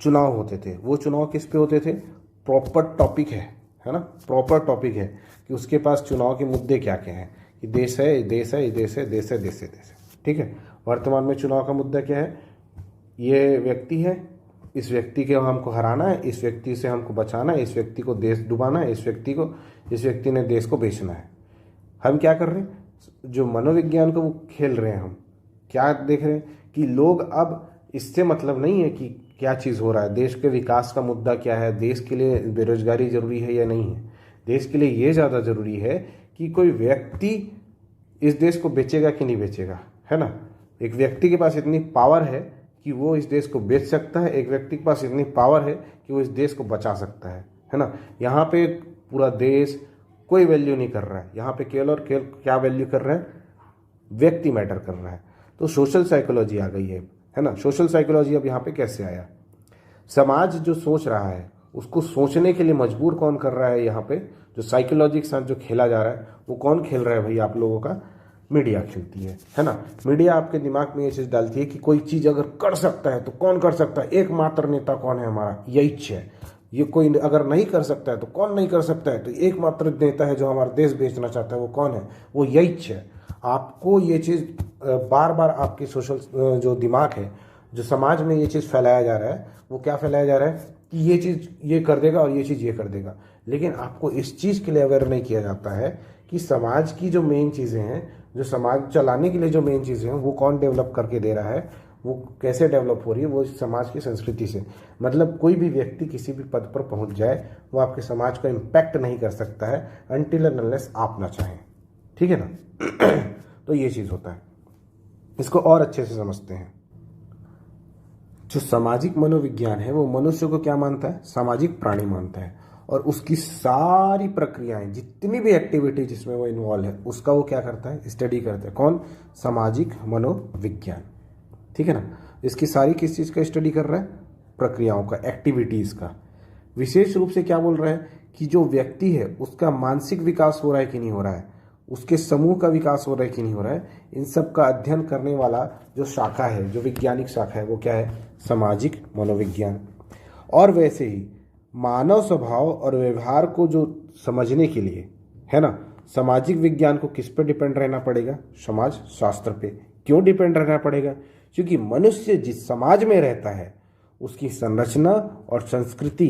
चुनाव होते थे वो चुनाव किस पे होते थे, प्रॉपर टॉपिक है ना, प्रॉपर टॉपिक है कि उसके पास चुनाव के मुद्दे क्या क्या हैं, कि देश है, देश है, देश है, देश है, देश है, देश है, ठीक है। वर्तमान में चुनाव का मुद्दा क्या है, ये व्यक्ति है, इस व्यक्ति के हमको हराना है, इस व्यक्ति से हमको बचाना है, इस व्यक्ति को देश डुबाना है, इस व्यक्ति ने देश को बेचना है। हम क्या कर रहे हैं, जो मनोविज्ञान को वो खेल रहे हैं, हम क्या देख रहे हैं कि लोग अब इससे मतलब नहीं है कि क्या चीज़ हो रहा है, देश के विकास का मुद्दा क्या है, देश के लिए बेरोजगारी जरूरी है या नहीं है। देश के लिए ये ज़्यादा ज़रूरी है कि कोई व्यक्ति इस देश को बेचेगा कि नहीं बेचेगा, है ना। एक व्यक्ति के पास इतनी पावर है कि वो इस देश को बेच सकता है, एक व्यक्ति के पास इतनी पावर है कि वो इस देश को बचा सकता है ना। यहाँ पे पूरा देश कोई वैल्यू नहीं कर रहा है, यहाँ पे केवल और केवल क्या वैल्यू कर रहा है, व्यक्ति मैटर कर रहा है। तो सोशल साइकोलॉजी आ गई है ना। सोशल साइकोलॉजी अब यहाँ पे कैसे आया, समाज जो सोच रहा है उसको सोचने के लिए मजबूर कौन कर रहा है, यहाँ पे जो साइकोलॉजी के साथ जो खेला जा रहा है वो कौन खेल रहा है भाई, आप लोगों का मीडिया खेलती है ना। मीडिया आपके दिमाग में ये चीज़ डालती है कि कोई चीज़ अगर कर सकता है तो कौन कर सकता है, एकमात्र नेता कौन है हमारा, यही है। ये कोई अगर नहीं कर सकता है तो कौन नहीं कर सकता है, तो एकमात्र नेता है जो हमारा देश बेचना चाहता है वो कौन है, वो यही है। आपको ये चीज़ बार बार आपकी सोशल जो दिमाग है, जो समाज में ये चीज़ फैलाया जा रहा है, वो क्या फैलाया जा रहा है कि ये चीज़ ये कर देगा और ये चीज़ ये कर देगा। लेकिन आपको इस चीज़ के लिए अवेयर नहीं किया जाता है कि समाज की जो मेन चीज़ें हैं, जो समाज चलाने के लिए जो मेन चीज़ें हैं, वो कौन डेवलप करके दे रहा है, वो कैसे डेवलप हो रही है, वो समाज की संस्कृति से। मतलब कोई भी व्यक्ति किसी भी पद पर पहुंच जाए, वो आपके समाज का इम्पैक्ट नहीं कर सकता है अनटिल एंड अनलेस आप ना चाहें, ठीक है ना। तो ये चीज़ होता है, इसको और अच्छे से समझते हैं। जो सामाजिक मनोविज्ञान है वो मनुष्य को क्या मानता है, सामाजिक प्राणी मानता है, और उसकी सारी प्रक्रियाएं, जितनी भी एक्टिविटी जिसमें वो इन्वॉल्व है, उसका वो क्या करता है, स्टडी करता है। कौन, सामाजिक मनोविज्ञान, ठीक है ना। इसकी सारी किस चीज़ का स्टडी कर रहा है, प्रक्रियाओं का, एक्टिविटीज़ का। विशेष रूप से क्या बोल रहा है कि जो व्यक्ति है उसका मानसिक विकास हो रहा है कि नहीं हो रहा है, उसके समूह का विकास हो रहा है कि नहीं हो रहा है, इन सब का अध्ययन करने वाला जो शाखा है, जो वैज्ञानिक शाखा है, वो क्या है, सामाजिक मनोविज्ञान। और वैसे ही मानव स्वभाव और व्यवहार को जो समझने के लिए, है ना, सामाजिक विज्ञान को किस पे डिपेंड रहना पड़ेगा, समाज शास्त्र पे। क्यों डिपेंड रहना पड़ेगा, क्योंकि मनुष्य जिस समाज में रहता है उसकी संरचना और संस्कृति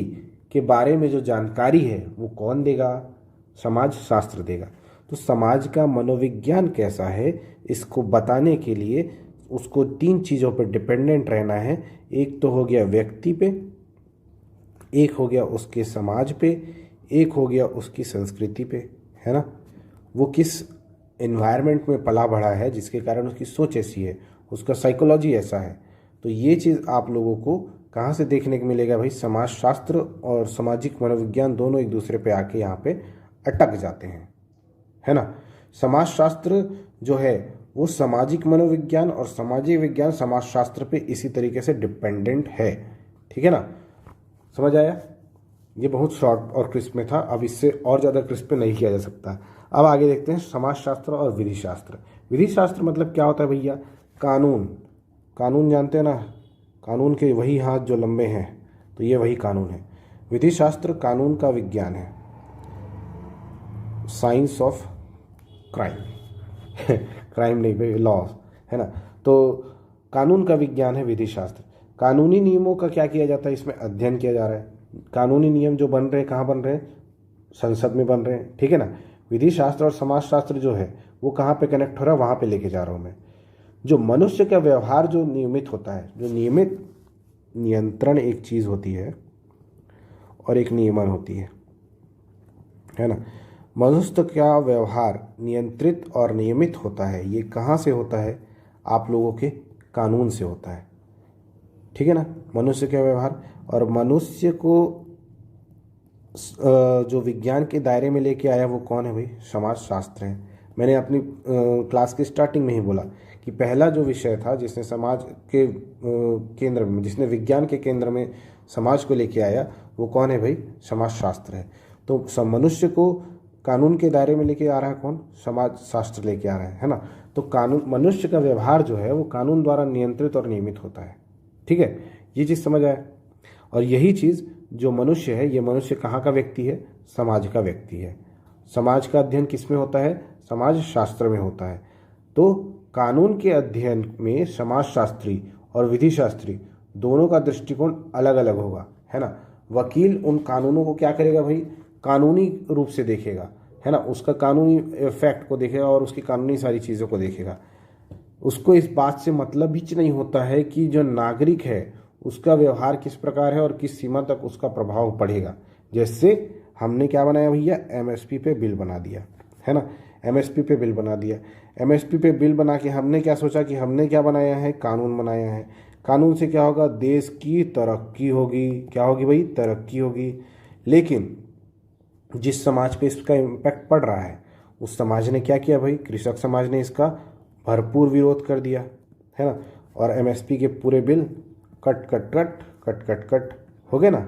के बारे में जो जानकारी है वो कौन देगा, समाज शास्त्र देगा। तो समाज का मनोविज्ञान कैसा है, इसको बताने के लिए उसको 3 चीज़ों पर डिपेंडेंट रहना है। एक तो हो गया व्यक्ति पे, एक हो गया उसके समाज पे, एक हो गया उसकी संस्कृति पे, है ना। वो किस एनवायरनमेंट में पला बढ़ा है जिसके कारण उसकी सोच ऐसी है, उसका साइकोलॉजी ऐसा है। तो ये चीज़ आप लोगों को कहाँ से देखने को मिलेगा भाई, समाजशास्त्र और सामाजिक मनोविज्ञान दोनों एक दूसरे पे आके यहाँ पे अटक जाते हैं, है ना। समाजशास्त्र जो है वो सामाजिक मनोविज्ञान और सामाजिक विज्ञान समाजशास्त्र पे इसी तरीके से डिपेंडेंट है, ठीक है ना। समझ आया, ये बहुत शॉर्ट और क्रिस्प में था, अब इससे और ज़्यादा क्रिस्प पे नहीं किया जा सकता। अब आगे देखते हैं समाजशास्त्र और विधि शास्त्र। विधि शास्त्र मतलब क्या होता है भैया, कानून। कानून जानते हैं ना, कानून के वही हाथ जो लंबे हैं, तो ये वही कानून है। विधि शास्त्र कानून का विज्ञान है, साइंस ऑफ क्राइम क्राइम नहीं भाई, लॉ, है ना। तो कानून का विज्ञान है विधि शास्त्र। कानूनी नियमों का क्या किया जाता है, इसमें अध्ययन किया जा रहा है। कानूनी नियम जो बन रहे हैं कहाँ बन रहे हैं, संसद में बन रहे हैं, ठीक है ना। विधि शास्त्र और समाजशास्त्र जो है वो कहाँ पे कनेक्ट हो रहा है, वहाँ पे लेके जा रहा हूँ मैं। जो मनुष्य का व्यवहार जो नियमित होता है, जो नियमित, नियंत्रण एक चीज़ होती है और एक नियमन होती है ना। मनुष्य का व्यवहार नियंत्रित और नियमित होता है, ये कहाँ से होता है, आप लोगों के कानून से होता है, ठीक है ना। मनुष्य का व्यवहार, और मनुष्य को जो विज्ञान के दायरे में लेके आया वो कौन है भाई, समाजशास्त्र है। मैंने अपनी क्लास की स्टार्टिंग में ही बोला कि पहला जो विषय था जिसने समाज के केंद्र में, जिसने विज्ञान के केंद्र में समाज को लेके आया, वो कौन है भाई, समाजशास्त्र है। तो मनुष्य को कानून के दायरे में लेके आ रहा है कौन? समाज शास्त्र लेके आ रहा है ना। तो कानून, मनुष्य का व्यवहार जो है वो कानून द्वारा नियंत्रित और नियमित होता है। ठीक है, ये चीज़ समझ आए। और यही चीज़ जो मनुष्य है, ये मनुष्य कहाँ का व्यक्ति है? समाज का व्यक्ति है। समाज का अध्ययन किस में होता है? समाज शास्त्र में होता है। तो कानून के अध्ययन में समाज शास्त्री और विधि शास्त्री दोनों का दृष्टिकोण अलग अलग होगा, है ना। वकील उन कानूनों को क्या करेगा भाई? कानूनी रूप से देखेगा, है ना, उसका कानूनी इफेक्ट को देखेगा और उसकी कानूनी सारी चीज़ों को देखेगा। उसको इस बात से मतलब ही नहीं होता है कि जो नागरिक है उसका व्यवहार किस प्रकार है और किस सीमा तक उसका प्रभाव पड़ेगा। जैसे हमने क्या बनाया भैया? एमएसपी पे बिल बना दिया, है ना। एमएसपी पे बिल बना दिया। एमएसपी पे बिल बना के हमने क्या सोचा कि हमने क्या बनाया है? कानून बनाया है। कानून से क्या होगा? देश की तरक्की होगी। क्या होगी भाई? तरक्की होगी। लेकिन जिस समाज पे इसका इम्पैक्ट पड़ रहा है उस समाज ने क्या किया भाई? कृषक समाज ने इसका भरपूर विरोध कर दिया, है ना। और एमएसपी के पूरे bill cut cut cut cut cut cut हो गए ना,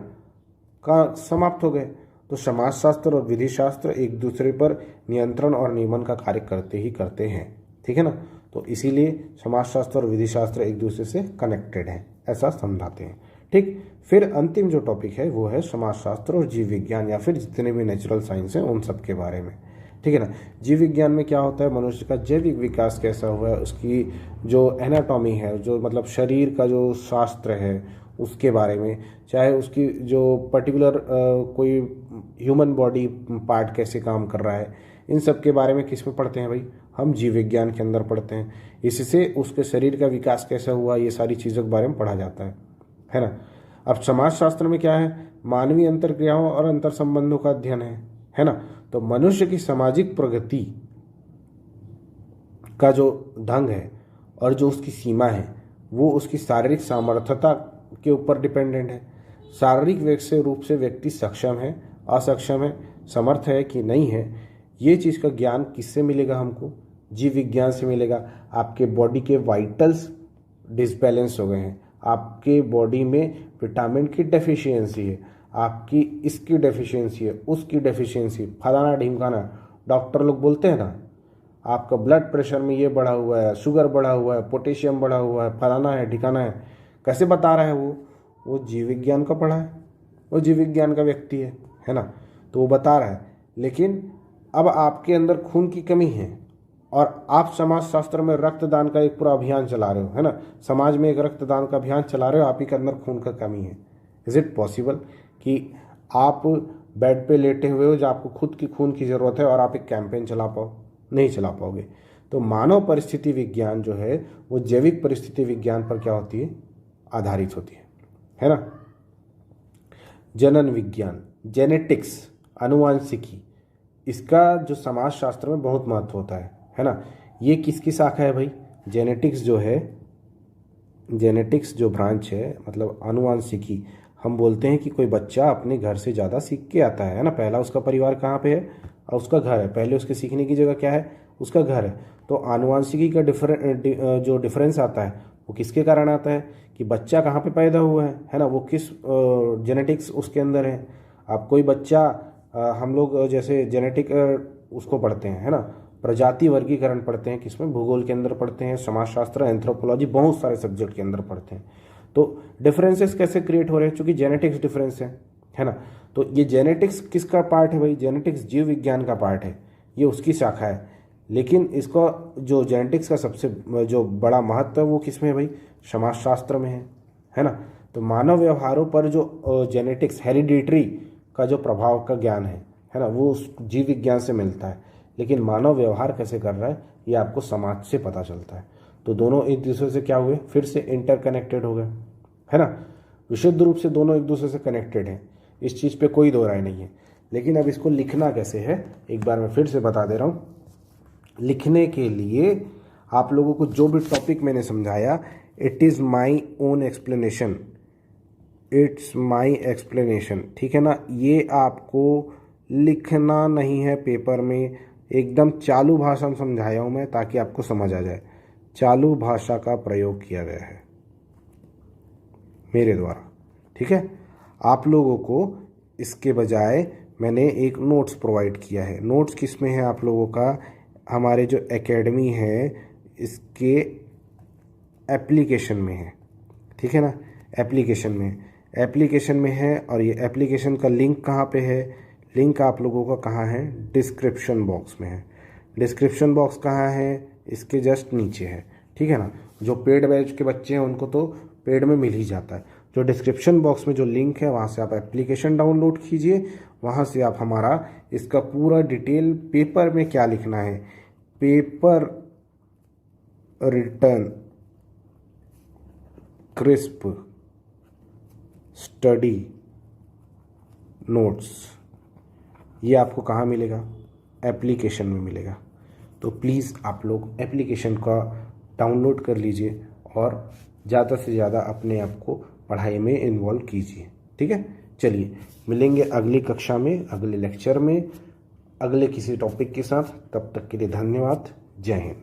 का समाप्त हो गए। तो समाजशास्त्र और विधि शास्त्र एक दूसरे पर नियंत्रण और नियमन का कार्य करते ही करते हैं, ठीक है ना। तो इसीलिए समाजशास्त्र और विधि शास्त्र एक दूसरे से कनेक्टेड हैं, ऐसा समझाते हैं। ठीक, फिर अंतिम जो टॉपिक है वो है समाजशास्त्र और जीव विज्ञान, या फिर जितने भी नेचुरल साइंस हैं उन सब के बारे में, ठीक है ना। जीव विज्ञान में क्या होता है? मनुष्य का जैविक विकास कैसा हुआ है, उसकी जो एनाटॉमी है, जो मतलब शरीर का जो शास्त्र है उसके बारे में, चाहे उसकी जो पर्टिकुलर कोई ह्यूमन बॉडी पार्ट कैसे काम कर रहा है, इन सब के बारे में किस में पढ़ते हैं भाई? हम जीव विज्ञान के अंदर पढ़ते हैं। इससे उसके शरीर का विकास कैसा हुआ, ये सारी चीज़ों के बारे में पढ़ा जाता है ना। अब समाजशास्त्र में क्या है? मानवीय अंतर्क्रियाओं और अंतर संबंधों का अध्ययन है ना। तो मनुष्य की सामाजिक प्रगति का जो ढंग है और जो उसकी सीमा है वो उसकी शारीरिक सामर्थ्यता के ऊपर डिपेंडेंट है। शारीरिक रूप से व्यक्ति सक्षम है, असक्षम है, समर्थ है कि नहीं है, ये चीज़ का ज्ञान किससे मिलेगा हमको? जीव विज्ञान से मिलेगा। आपके बॉडी के वाइटल्स डिसबैलेंस हो गए हैं, आपके बॉडी में विटामिन की डेफिशिएंसी है, आपकी इसकी डेफिशिएंसी है, उसकी डेफिशिएंसी, फलाना ढिमकाना। डॉक्टर लोग बोलते हैं ना, आपका ब्लड प्रेशर में ये बढ़ा हुआ है, शुगर बढ़ा हुआ है, पोटेशियम बढ़ा हुआ है, फलाना है, ठिकाना है। कैसे बता रहा है वो जीव विज्ञान का पढ़ा है, वो जीव विज्ञान का व्यक्ति है ना। तो वो बता रहा है। लेकिन अब आपके अंदर खून की कमी है और आप समाजशास्त्र में रक्तदान का एक पूरा अभियान चला रहे हो, है ना। समाज में एक रक्तदान का अभियान चला रहे हो, आप ही के अंदर खून का कमी है। इज इट पॉसिबल कि आप बेड पे लेटे हुए हो, जो आपको खुद की खून की ज़रूरत है, और आप एक कैंपेन चला पाओ? नहीं चला पाओगे। तो मानव परिस्थिति विज्ञान जो है वो जैविक परिस्थिति विज्ञान पर क्या होती है? आधारित होती है ना। जनन विज्ञान, जेनेटिक्स, आनुवांशिकी, इसका जो समाजशास्त्र में बहुत महत्व होता है ना। ये किसकी शाखा है भाई? जेनेटिक्स जो है, जेनेटिक्स जो ब्रांच है, मतलब आनुवांशिकी। हम बोलते हैं कि कोई बच्चा अपने घर से ज़्यादा सीख के आता है ना। पहला उसका परिवार कहाँ पे है? और उसका घर है। पहले उसके सीखने की जगह क्या है? उसका घर है। तो आनुवांशिकी का जो डिफरेंस आता है वो किसके कारण आता है? कि बच्चा कहाँ पे पैदा हुआ है ना, वो किस जेनेटिक्स उसके अंदर है। अब कोई बच्चा, हम लोग जैसे जेनेटिक उसको पढ़ते हैं, है ना, प्रजाति वर्गीकरण पढ़ते हैं, किसमें? भूगोल के अंदर पढ़ते हैं, समाजशास्त्र, एंथ्रोपोलॉजी, बहुत सारे सब्जेक्ट के अंदर पढ़ते हैं। तो डिफरेंसेस कैसे क्रिएट हो रहे हैं? क्योंकि जेनेटिक्स डिफरेंस है ना। तो ये जेनेटिक्स किसका पार्ट है भाई? जेनेटिक्स जीव विज्ञान का पार्ट है, ये उसकी शाखा है। लेकिन इसका जो जेनेटिक्स का सबसे जो बड़ा महत्व है वो किसमें है भाई? समाजशास्त्र में है ना। तो मानव व्यवहारों पर जो जेनेटिक्स, हेरिडिटरी का जो प्रभाव का ज्ञान है ना, वो उस जीव विज्ञान से मिलता है। लेकिन मानव व्यवहार कैसे कर रहा है ये आपको समाज से पता चलता है। तो दोनों एक दूसरे से क्या हुए? फिर से इंटरकनेक्टेड हो गए, है ना। विशुद्ध रूप से दोनों एक दूसरे से कनेक्टेड हैं, इस चीज़ पे कोई दो राय नहीं है। लेकिन अब इसको लिखना कैसे है, एक बार मैं फिर से बता दे रहा हूँ। लिखने के लिए आप लोगों को जो भी टॉपिक मैंने समझाया, it is my own explanation, it's my explanation, ठीक है ना। ये आपको लिखना नहीं है पेपर में, एकदम चालू भाषा में समझाया हूँ मैं ताकि आपको समझ आ जाए। चालू भाषा का प्रयोग किया गया है मेरे द्वारा, ठीक है। आप लोगों को इसके बजाय मैंने एक नोट्स प्रोवाइड किया है। नोट्स किस में है आप लोगों का, हमारे जो एकेडमी है इसके एप्लीकेशन में है, ठीक है ना, एप्लीकेशन में है। और ये एप्लीकेशन का लिंक कहाँ पे है, लिंक आप लोगों का कहाँ है, डिस्क्रिप्शन बॉक्स में है। डिस्क्रिप्शन बॉक्स कहाँ है, इसके जस्ट नीचे है, ठीक है ना। जो पेड बैच के बच्चे हैं उनको तो पेड में मिल ही जाता है। जो डिस्क्रिप्शन बॉक्स में जो लिंक है वहाँ से आप एप्लीकेशन डाउनलोड कीजिए, वहाँ से आप हमारा इसका पूरा डिटेल, पेपर में क्या लिखना है, paper return crisp study notes, ये आपको कहाँ मिलेगा, एप्लीकेशन में मिलेगा। तो प्लीज़ आप लोग एप्लीकेशन का डाउनलोड कर लीजिए और ज़्यादा से ज़्यादा अपने आप को पढ़ाई में इन्वॉल्व कीजिए, ठीक है। चलिए मिलेंगे अगली कक्षा में, अगले लेक्चर में, अगले किसी टॉपिक के साथ। तब तक के लिए धन्यवाद। जय हिंद।